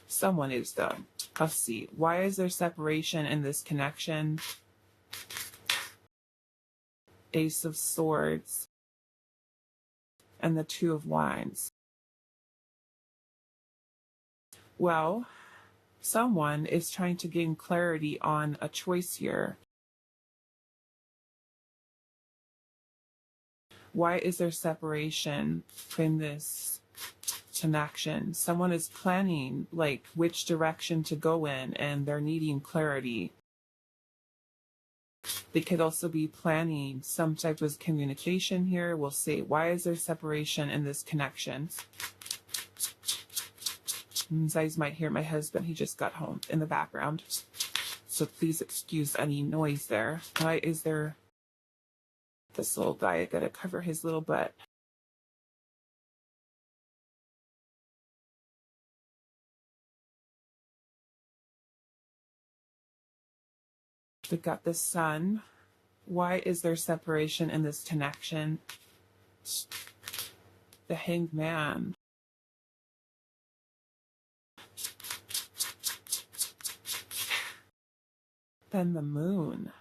Someone is, though. Let's see. Why is there separation in this connection? Ace of Swords and the Two of Wands. Well, someone is trying to gain clarity on a choice here. Why is there separation in this connection? Someone is planning, like, which direction to go in, and they're needing clarity. They could also be planning some type of communication here. We'll see. Why is there separation in this connection? You guys might hear my husband. He just got home in the background. So please excuse any noise there. Why is there this little guy? I gotta cover his little butt. We've got the Sun. Why is there separation in this connection? The Hanged Man. Then the Moon.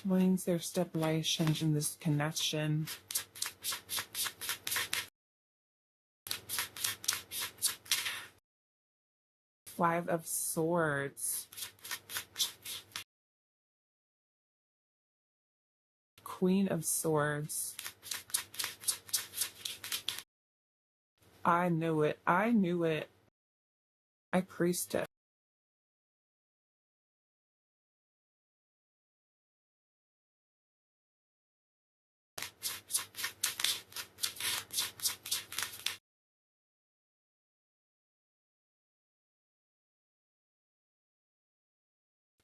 Why is there separation in this connection? Five of Swords. Queen of Swords. I knew it. I knew it. I priest it.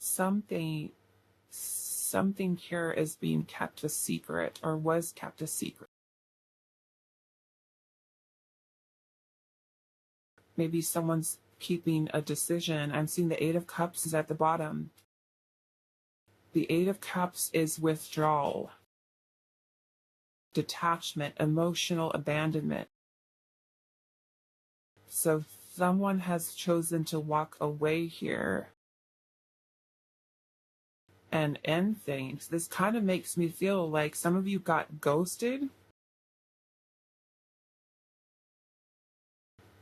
Something here is being kept a secret, or was kept a secret. Maybe someone's keeping a decision. I'm seeing the Eight of Cups is at the bottom. The Eight of Cups is withdrawal, detachment, emotional abandonment. So someone has chosen to walk away here and end things. This kind of makes me feel like some of you got ghosted,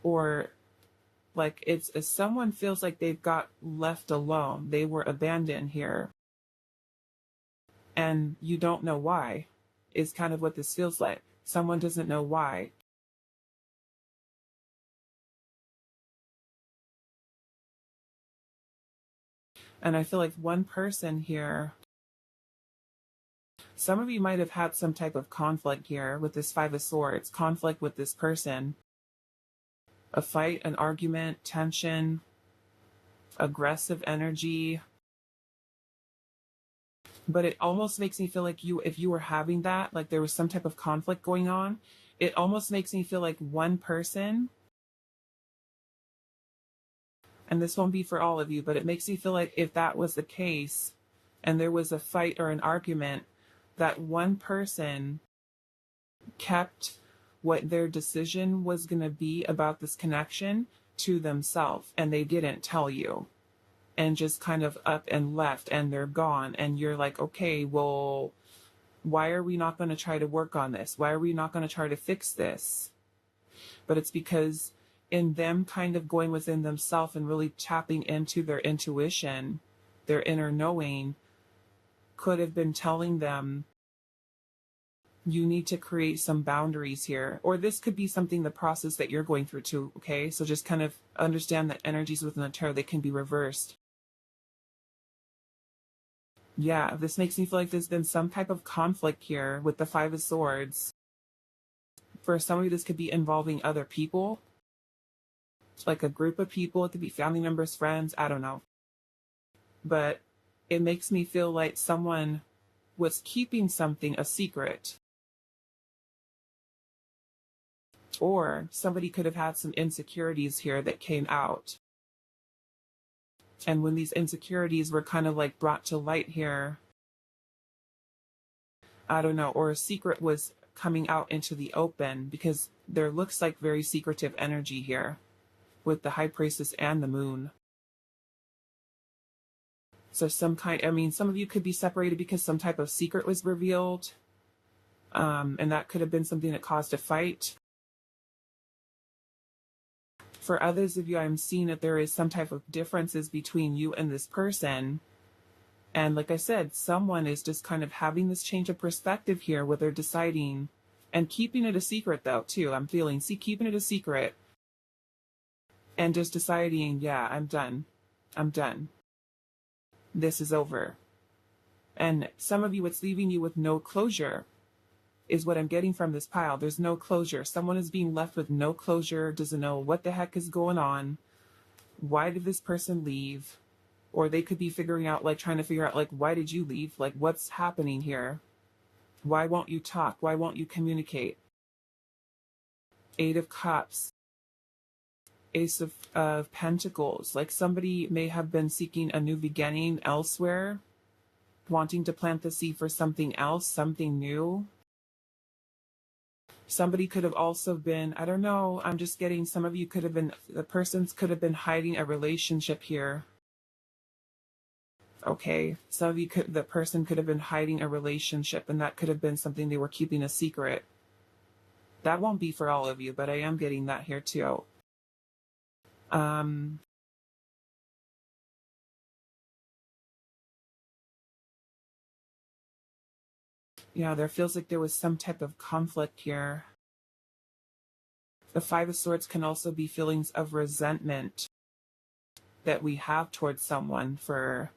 or like it's someone feels like they've got left alone. They were abandoned here, and you don't know why, is kind of what this feels like. Someone doesn't know why. And I feel like one person here, some of you might have had some type of conflict here with this Five of Swords, conflict with this person. A fight, an argument, tension, aggressive energy. But it almost makes me feel like if you were having that, like there was some type of conflict going on, it almost makes me feel like one person, and this won't be for all of you, but it makes me feel like if that was the case and there was a fight or an argument, that one person kept what their decision was going to be about this connection to themselves, and they didn't tell you. and just kind of up and left and they're gone. And you're like, okay, well, why are we not going to try to work on this? Why are we not going to try to fix this? But it's because in them kind of going within themselves and really tapping into their intuition, their inner knowing could have been telling them, you need to create some boundaries here. Or this could be something, the process that you're going through too, okay? So just kind of understand that energies within the tarot, they can be reversed. Yeah, this makes me feel like there's been some type of conflict here with the Five of Swords. For some of you, this could be involving other people, like a group of people. It could be family members, friends, I don't know. But it makes me feel like someone was keeping something a secret. Or somebody could have had some insecurities here that came out. And when these insecurities were kind of like brought to light here, I don't know, or a secret was coming out into the open, because there looks like very secretive energy here with the High Priestess and the Moon. So some of you could be separated because some type of secret was revealed. And that could have been something that caused a fight. For others of you, I'm seeing that there is some type of differences between you and this person. And like I said, someone is just kind of having this change of perspective here where they're deciding and keeping it a secret though, too. I'm feeling, keeping it a secret and just deciding, yeah, I'm done. I'm done. This is over. And some of you, it's leaving you with no closure, is what I'm getting from this pile. There's no closure. Someone is being left with no closure, doesn't know what the heck is going on. Why did this person leave? Or they could be figuring out, like trying to figure out, like, why did you leave? Like, what's happening here? Why won't you talk? Why won't you communicate? Eight of Cups. Ace of Pentacles. Like somebody may have been seeking a new beginning elsewhere, wanting to plant the seed for something else, something new. Somebody could have also been, I don't know, I'm just getting, some of you could have been, the persons could have been hiding a relationship here. Okay, some of you the person could have been hiding a relationship, and that could have been something they were keeping a secret. That won't be for all of you, but I am getting that here too. Yeah, there feels like there was some type of conflict here. The Five of Swords can also be feelings of resentment that we have towards someone for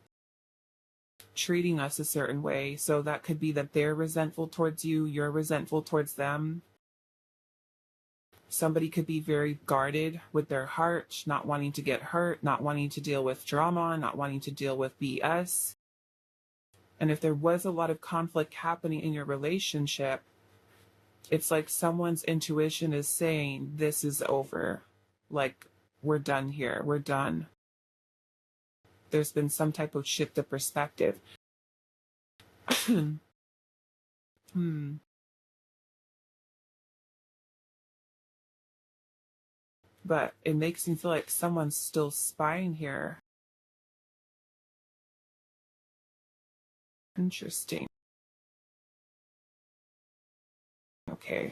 treating us a certain way. So that could be that they're resentful towards you, you're resentful towards them. Somebody could be very guarded with their heart, not wanting to get hurt, not wanting to deal with drama, not wanting to deal with BS. And if there was a lot of conflict happening in your relationship, it's like someone's intuition is saying, this is over. Like, we're done here. We're done. There's been some type of shift of perspective. But it makes me feel like someone's still spying here. Interesting. Okay.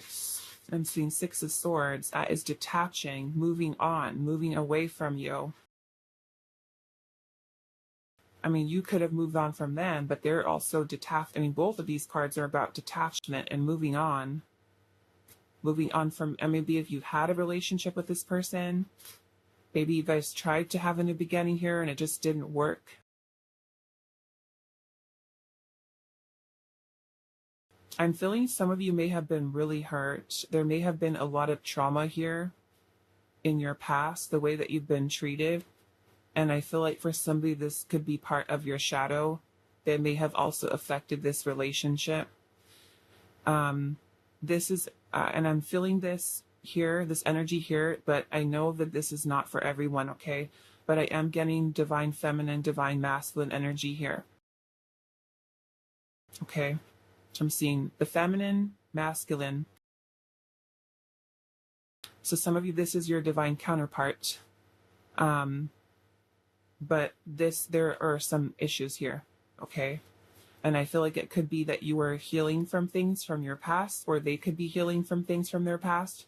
I'm seeing Six of Swords. That is detaching, moving on, moving away from you. I mean, you could have moved on from them, but they're also detached. I mean, both of these cards are about detachment and moving on. Moving on from, and maybe if you had a relationship with this person, maybe you guys tried to have a new beginning here and it just didn't work. I'm feeling some of you may have been really hurt. There may have been a lot of trauma here in your past, the way that you've been treated. And I feel like for somebody, this could be part of your shadow that may have also affected this relationship. This is, and I'm feeling this here, this energy here, but I know that this is not for everyone, okay? But I am getting divine feminine, divine masculine energy here. Okay? I'm seeing the feminine, masculine. So some of you, this is your divine counterpart. but there are some issues here, okay? And I feel like it could be that you were healing from things from your past, or they could be healing from things from their past.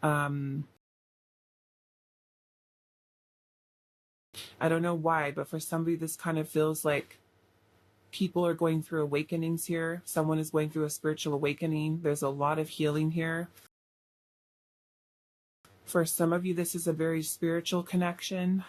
I don't know why, but for somebody, this kind of feels like people are going through awakenings here. Someone is going through a spiritual awakening. There's a lot of healing here. For some of you, this is a very spiritual connection.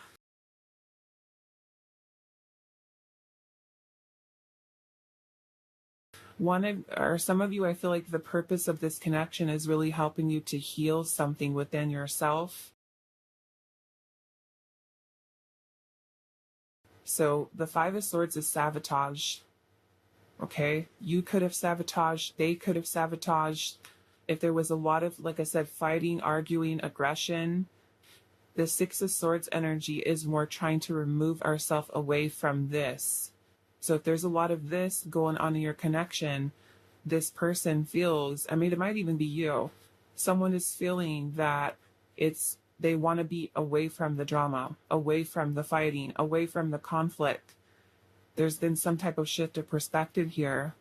Some of you, I feel like the purpose of this connection is really helping you to heal something within yourself. So the Five of Swords is sabotage. Okay, you could have sabotaged, they could have sabotaged. If there was a lot of, like I said, fighting, arguing, aggression, the Six of Swords energy is more trying to remove ourselves away from this. So if there's a lot of this going on in your connection, this person feels, I mean, it might even be you. Someone is feeling that they want to be away from the drama, away from the fighting, away from the conflict. There's been some type of shift of perspective here.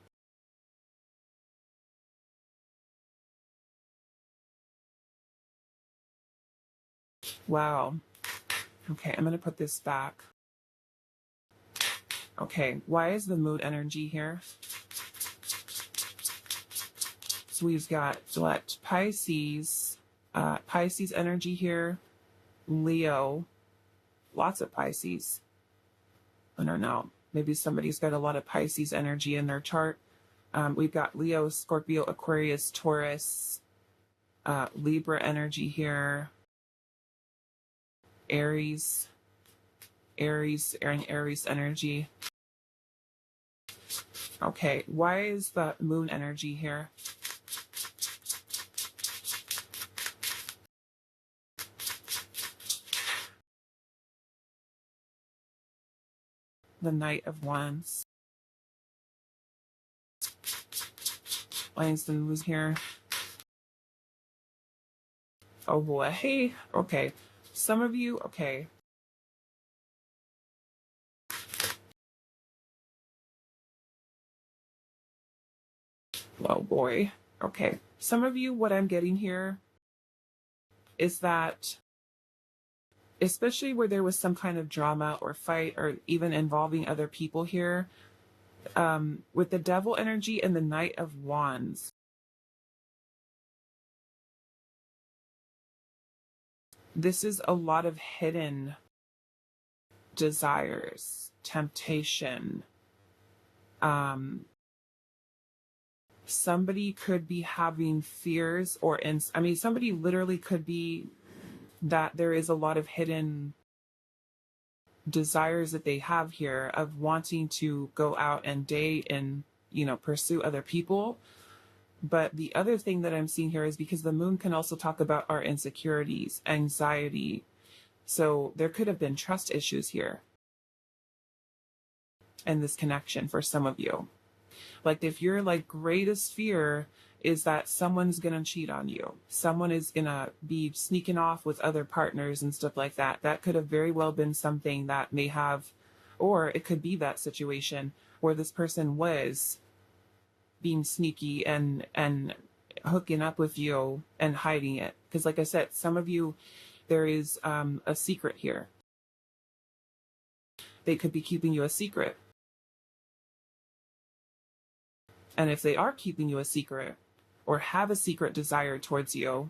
Wow. Okay, I'm going to put this back. Okay, why is the mood energy here? So we've got what? Pisces energy here, Leo, lots of Pisces. I don't know. Maybe somebody's got a lot of Pisces energy in their chart. We've got Leo, Scorpio, Aquarius, Taurus, Libra energy here, Aries energy. Okay, why is the moon energy here? The Knight of Wands. Why is the moon here? Oh boy. Hey, okay. Some of you, okay. Oh boy. Okay. Some of you, what I'm getting here is that, especially where there was some kind of drama or fight or even involving other people here, with the Devil energy and the Knight of Wands, this is a lot of hidden desires, temptation. Somebody could be having fears somebody literally could be that there is a lot of hidden desires that they have here of wanting to go out and date and, pursue other people. But the other thing that I'm seeing here is because the moon can also talk about our insecurities, anxiety. So there could have been trust issues here and this connection for some of you. Like if your greatest fear is that someone's gonna cheat on you, someone is gonna be sneaking off with other partners and stuff like that, that could have very well been something that may have, or it could be that situation where this person was being sneaky and hooking up with you and hiding it. Because like I said, some of you, there is a secret here. They could be keeping you a secret. And if they are keeping you a secret or have a secret desire towards you,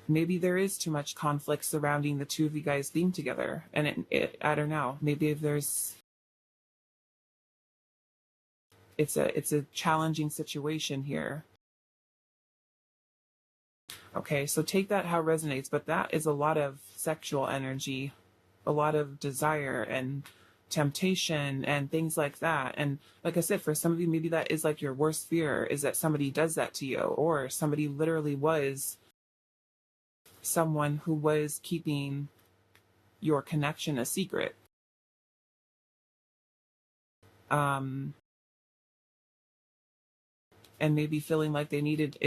maybe there is too much conflict surrounding the two of you guys being together. And I don't know, maybe if it's a challenging situation here. Okay, so take that how it resonates, but that is a lot of sexual energy, a lot of desire and temptation and things like that. And like I said, for some of you, maybe that is your worst fear, is that somebody does that to you, or somebody literally was someone who was keeping your connection a secret. and maybe feeling like they needed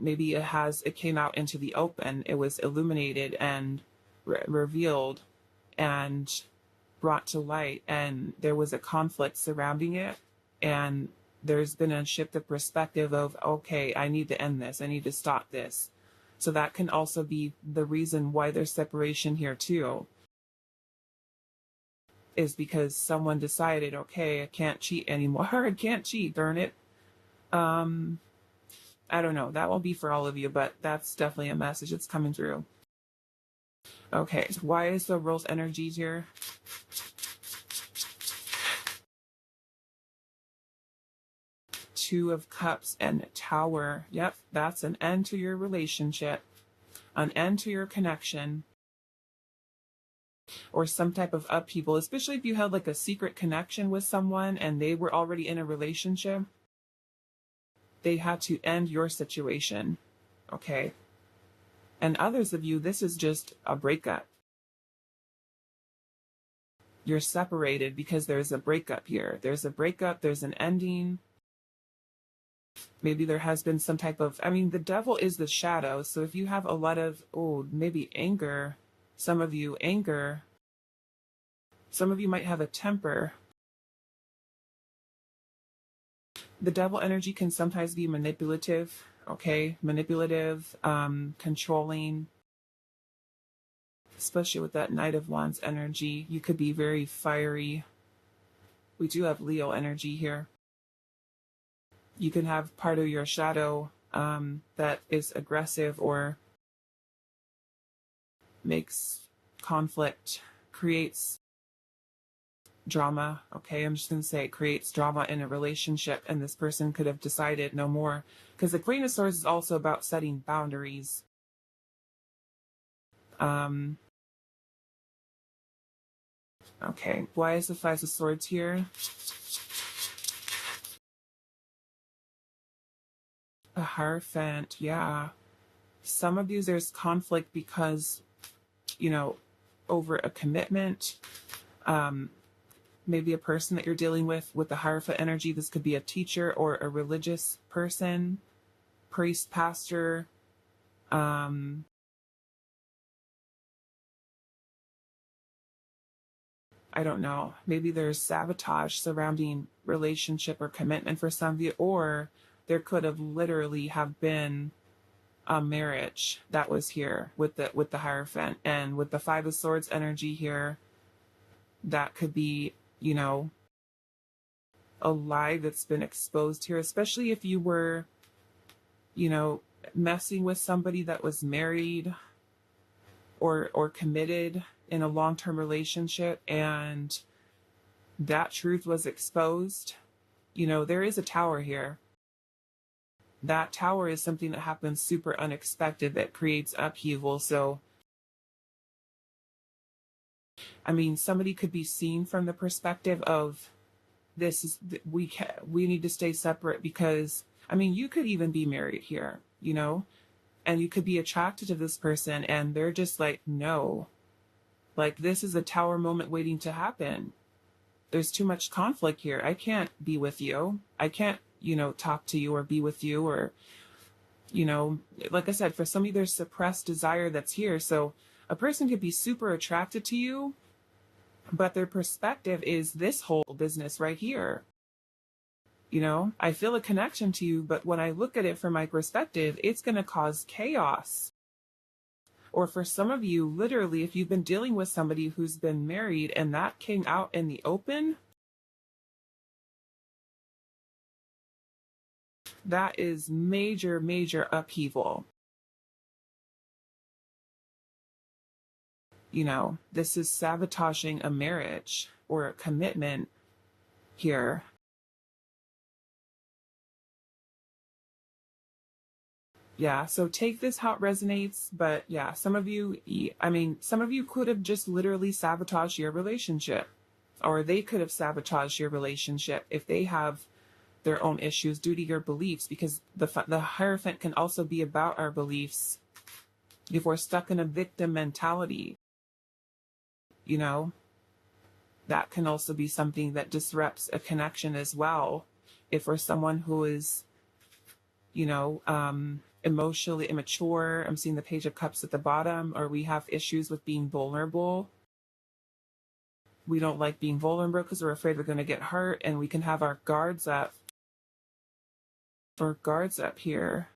maybe it came out into the open, it was illuminated and revealed and brought to light, and there was a conflict surrounding it, and there's been a shift of perspective of, okay, I need to end this, I need to stop this. So that can also be the reason why there's separation here too, is because someone decided, okay, I can't cheat anymore. I can't cheat, darn it. I don't know. That will be for all of you, but that's definitely a message that's coming through. Okay, so why is the Rose energies here? Two of Cups and Tower. Yep, that's an end to your relationship, an end to your connection, or some type of upheaval, especially if you had like a secret connection with someone and they were already in a relationship. They had to end your situation, okay? And others of you, this is just a breakup. You're separated because there's a breakup here. There's a breakup, there's an ending. Maybe there has been some type of, the devil is the shadow. So if you have a lot of, maybe anger, some of you might have a temper. The devil energy can sometimes be manipulative, okay? Manipulative, controlling, especially with that Knight of Wands energy. You could be very fiery. We do have Leo energy here. You can have part of your shadow that is aggressive or makes conflict, creates drama. Okay, I'm just going to say it creates drama in a relationship, and this person could have decided no more. Because the Queen of Swords is also about setting boundaries. Okay, why is the Five of Swords here? A Hierophant, yeah. Some of you, there's conflict because, over a commitment. Maybe a person that you're dealing with the Hierophant energy. This could be a teacher or a religious person, priest, pastor. I don't know. Maybe there's sabotage surrounding relationship or commitment for some of you, or there could have literally have been a marriage that was here with the Hierophant, and with the Five of Swords energy here, that could be, a lie that's been exposed here, especially if you were, messing with somebody that was married or committed in a long-term relationship, and that truth was exposed. There is a Tower here. That Tower is something that happens super unexpected that creates upheaval. So, somebody could be seen from the perspective of we need to stay separate because, you could even be married here, and you could be attracted to this person and they're just like, no, like this is a Tower moment waiting to happen. There's too much conflict here. I can't be with you. I can't, talk to you or be with you, or, like I said, for some of you, there's suppressed desire that's here. So a person could be super attracted to you, but their perspective is this whole business right here. I feel a connection to you, but when I look at it from my perspective, it's going to cause chaos. Or for some of you, literally, if you've been dealing with somebody who's been married and that came out in the open, that is major, major upheaval. This is sabotaging a marriage or a commitment here. Yeah, so take this how it resonates, but yeah, some of you could have just literally sabotaged your relationship, or they could have sabotaged your relationship if they have their own issues due to your beliefs, because the Hierophant can also be about our beliefs. If we're stuck in a victim mentality, that can also be something that disrupts a connection as well. If we're someone who is emotionally immature. I'm seeing the Page of Cups at the bottom, or we have issues with being vulnerable. We don't like being vulnerable because we're afraid we're going to get hurt, and we can have our guards up. Or guards up here.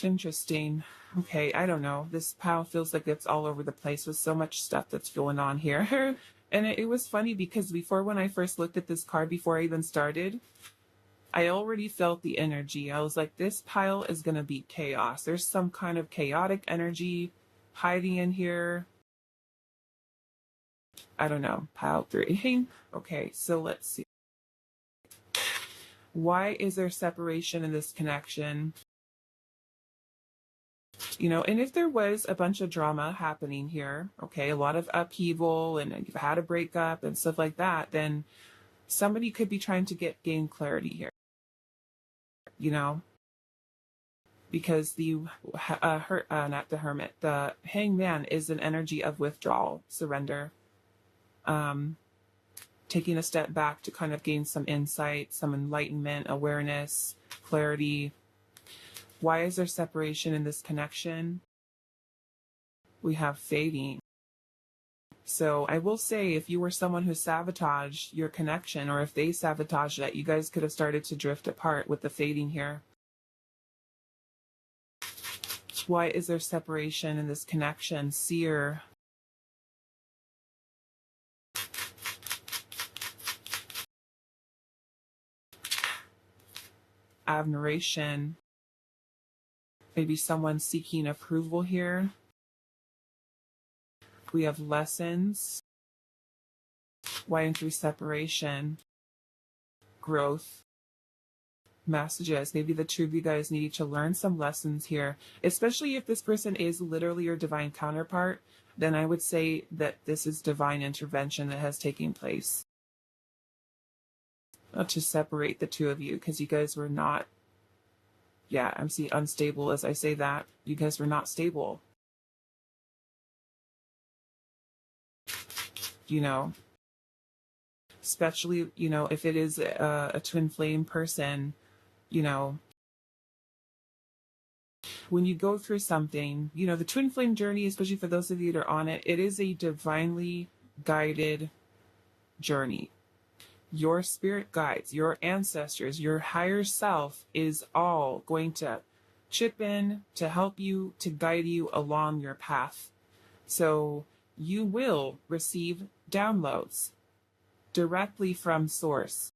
Interesting. Okay, I don't know. This pile feels like it's all over the place with so much stuff that's going on here. And it was funny because before, when I first looked at this card, before I even started, I already felt the energy. I was like, this pile is going to be chaos. There's some kind of chaotic energy hiding in here. I don't know. Pile 3. Okay, so let's see. Why is there separation in this connection? And if there was a bunch of drama happening here, okay, a lot of upheaval, and you've had a breakup and stuff like that, then somebody could be trying to gain clarity here. Because not the Hermit, the Hangman is an energy of withdrawal, surrender, taking a step back to kind of gain some insight, some enlightenment, awareness, clarity. Why is there separation in this connection? We have fading. So I will say, if you were someone who sabotaged your connection, or if they sabotaged that, you guys could have started to drift apart with the fading here. Why is there separation in this connection? Seer. Admiration. Maybe someone seeking approval here. We have lessons. Why and through separation. Growth. Messages. Maybe the two of you guys need to learn some lessons here. Especially if this person is literally your divine counterpart, then I would say that this is divine intervention that has taken place. To separate the two of you, because you guys were not, I'm seeing unstable as I say that. You guys were not stable. Especially, if it is a twin flame person, when you go through something, the twin flame journey, especially for those of you that are on it, it is a divinely guided journey. Your spirit guides, your ancestors, your higher self is all going to chip in to help you, to guide you along your path. So you will receive downloads directly from source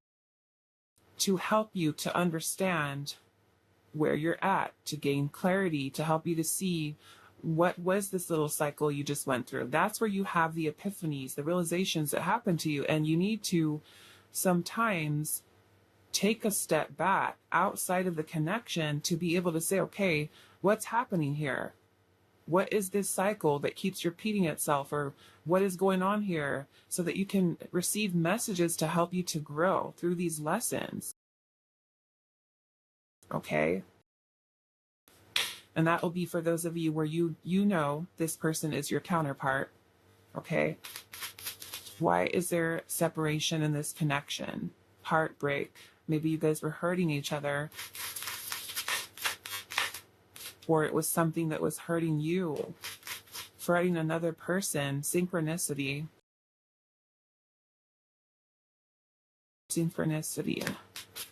to help you to understand where you're at, to gain clarity, to help you to see what was this little cycle you just went through. That's where you have the epiphanies, the realizations that happen to you, and you need to sometimes take a step back outside of the connection to be able to say, okay, what's happening here? What is this cycle that keeps repeating itself, or what is going on here, so that you can receive messages to help you to grow through these lessons. Okay? And that will be for those of you where you know this person is your counterpart. Okay? Why is there separation in this connection? Heartbreak. Maybe you guys were hurting each other, or it was something that was hurting you, hurting another person. Synchronicity.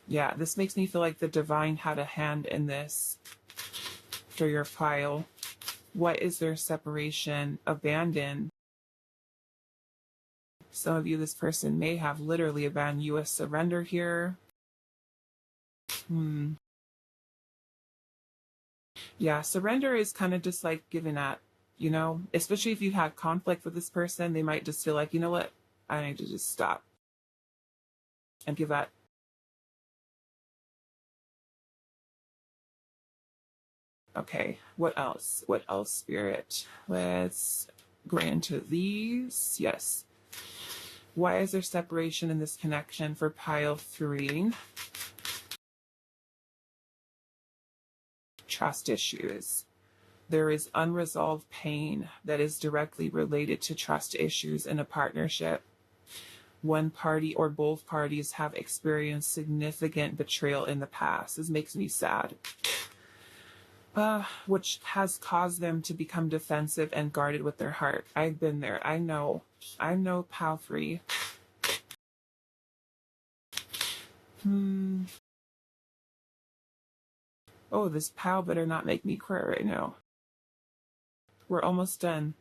Yeah, this makes me feel like the divine had a hand in this for your file. What is their separation? Abandoned. Some of you, this person may have literally abandoned you. A surrender here. Yeah, surrender is kind of just like giving up, especially if you've had conflict with this person. They might just feel like, you know what, I need to just stop and give up. Okay, what else? What else, Spirit? Let's go into these. Yes. Why is there separation in this connection for pile 3? Trust issues. There is unresolved pain that is directly related to trust issues in a partnership. One party or both parties have experienced significant betrayal in the past. This makes me sad. Which has caused them to become defensive and guarded with their heart. I've been there. I know. POW 3. Oh, this POW better not make me cry right now. We're almost done.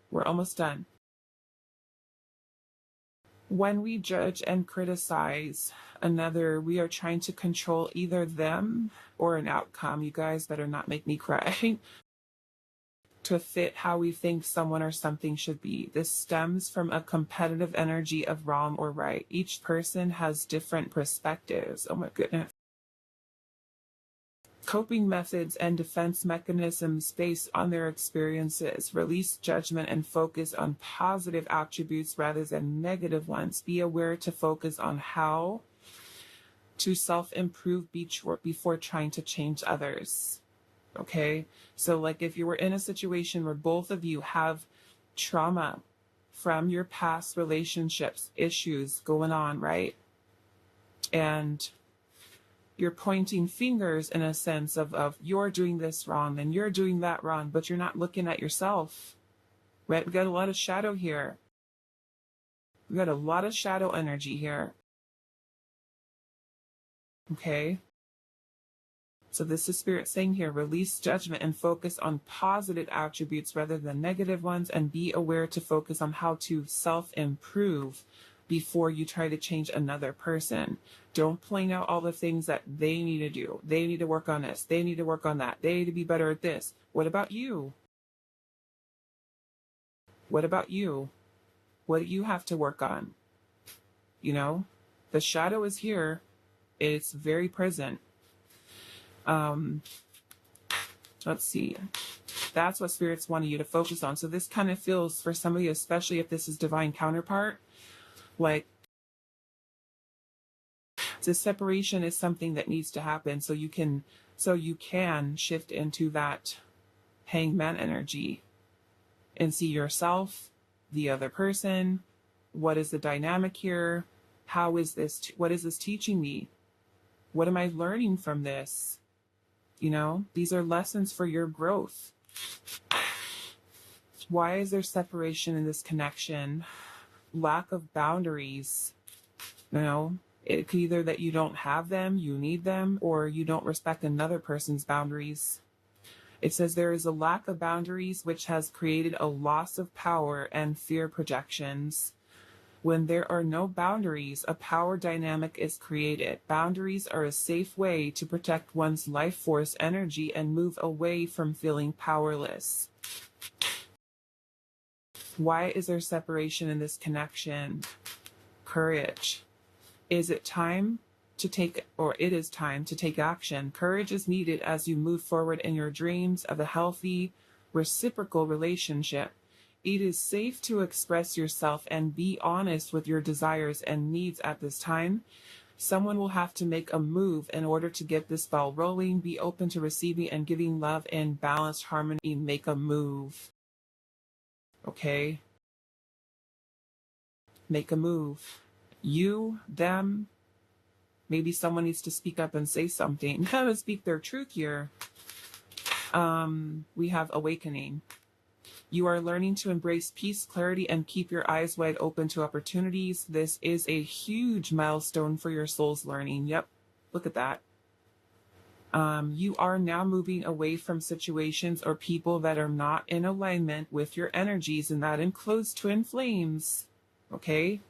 When we judge and criticize another, we are trying to control either them or an outcome. You guys better not make me cry. To fit how we think someone or something should be. This stems from a competitive energy of wrong or right. Each person has different perspectives. Oh my goodness. Coping methods and defense mechanisms based on their experiences. Release judgment and focus on positive attributes rather than negative ones. Be aware to focus on how to self-improve before trying to change others. Okay? So like if you were in a situation where both of you have trauma from your past relationships, issues going on, right? And you're pointing fingers in a sense of you're doing this wrong and you're doing that wrong, but you're not looking at yourself, right? We got a lot of shadow here. We got a lot of shadow energy here. Okay. So this is Spirit saying here, release judgment and focus on positive attributes rather than negative ones, and be aware to focus on how to self-improve before you try to change another person. Don't point out all the things that they need to do. They need to work on this. They need to work on that. They need to be better at this. What about you? What about you? What do you have to work on? You know, the shadow is here. It's very present. Let's see. That's what Spirit's wanting you to focus on. So this kind of feels for somebody, especially if this is divine counterpart, like the separation is something that needs to happen so you can shift into that hangman energy and see yourself, the other person. What is the dynamic here? How is this? What is this teaching me? What am I learning from this? You know, these are lessons for your growth. Why is there separation in this connection? Lack of boundaries. You know, it could either that you don't have them, you need them, or you don't respect another person's boundaries. It says there is a lack of boundaries which has created a loss of power and fear projections. When there are no boundaries, a power dynamic is created. Boundaries are a safe way to protect one's life force energy and move away from feeling powerless. Why is there separation in this connection? Courage. Is it time to take, or it is time to take action? Courage is needed as you move forward in your dreams of a healthy, reciprocal relationship. It is safe to express yourself and be honest with your desires and needs at this time. Someone will have to make a move in order to get this ball rolling. Be open to receiving and giving love in balanced harmony. Make a move. Okay? Make a move. You, them, maybe someone needs to speak up and say something. How to speak their truth here. We have awakening. You are learning to embrace peace, clarity, and keep your eyes wide open to opportunities. This is a huge milestone for your soul's learning. Yep, look at that. You are now moving away from situations or people that are not in alignment with your energies, and that includes twin flames. Okay?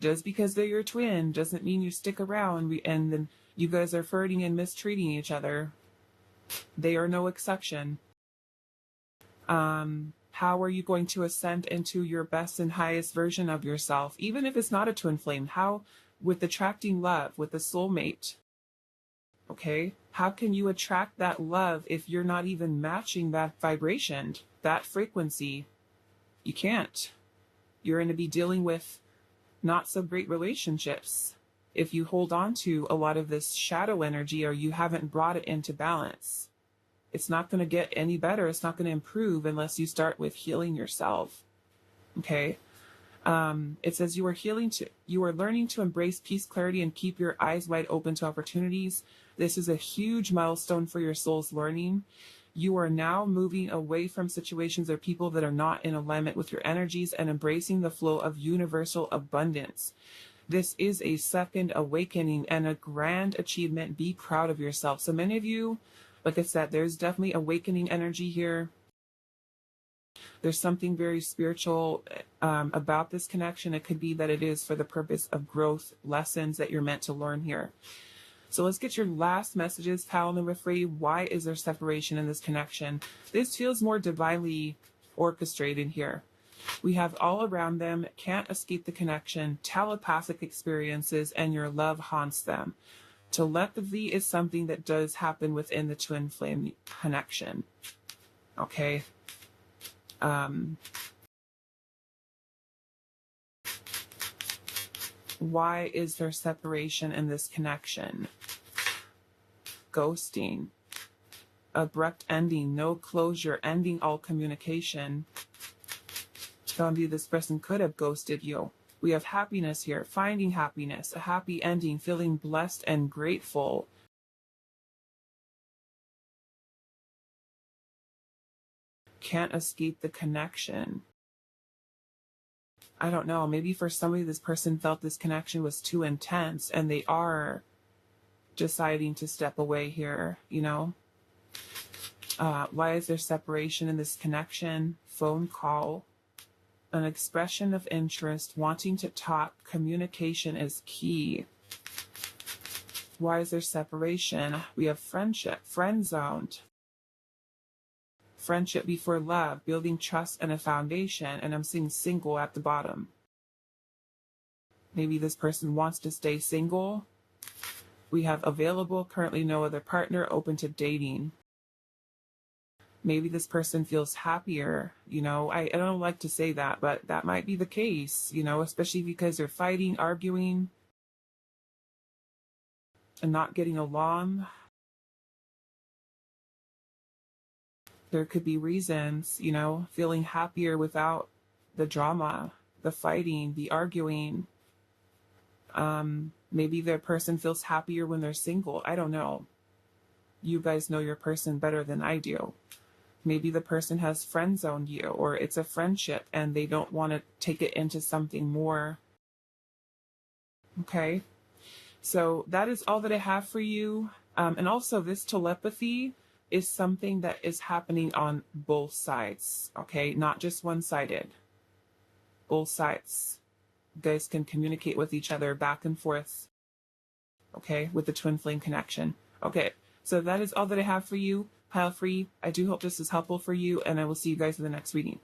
Just because they're your twin doesn't mean you stick around and then you guys are flirting and mistreating each other. They are no exception. How are you going to ascend into your best and highest version of yourself? Even if it's not a twin flame, how, with attracting love, with a soulmate, okay? How can you attract that love if you're not even matching that vibration, that frequency? You can't. You're going to be dealing with not so great relationships if you hold on to a lot of this shadow energy or you haven't brought it into balance. It's not going to get any better. It's not going to improve unless you start with healing yourself. Okay. It says you are learning to embrace peace, clarity, and keep your eyes wide open to opportunities. This is a huge milestone for your soul's learning. You are now moving away from situations or people that are not in alignment with your energies and embracing the flow of universal abundance. This is a second awakening and a grand achievement. Be proud of yourself. So many of you, like I said, there's definitely awakening energy here. There's something very spiritual about this connection. It could be that it is for the purpose of growth, lessons that you're meant to learn here. So let's get your last messages, pile number 3. Why is there separation in this connection? This feels more divinely orchestrated here. We have all around them, can't escape the connection, telepathic experiences, and your love haunts them. Telepathy is something that does happen within the twin flame connection. Okay. Why is there separation in this connection? Ghosting. Abrupt ending, no closure, ending all communication. Some of you, this person could have ghosted you. We have happiness here, finding happiness, a happy ending, feeling blessed and grateful. Can't escape the connection. I don't know, maybe for somebody this person felt this connection was too intense and they are deciding to step away here, you know? Why is there separation in this connection? Phone call. An expression of interest, wanting to talk, communication is key. Why is there separation? We have friendship, friend zoned. Friendship before love, building trust and a foundation, and I'm seeing single at the bottom. Maybe this person wants to stay single. We have available, currently no other partner, open to dating. Maybe this person feels happier, you know, I don't like to say that, but that might be the case, you know, especially because they're fighting, arguing, and not getting along. There could be reasons, you know, feeling happier without the drama, the fighting, the arguing. Maybe the person feels happier when they're single. I don't know. You guys know your person better than I do. Maybe the person has friend zoned you, or it's a friendship and they don't want to take it into something more. Okay. So that is all that I have for you. And also this telepathy is something that is happening on both sides. Okay. Not just one-sided. Both sides. You guys can communicate with each other back and forth. Okay. With the twin flame connection. Okay. So that is all that I have for you. Pile free. I do hope this is helpful for you, and I will see you guys in the next reading.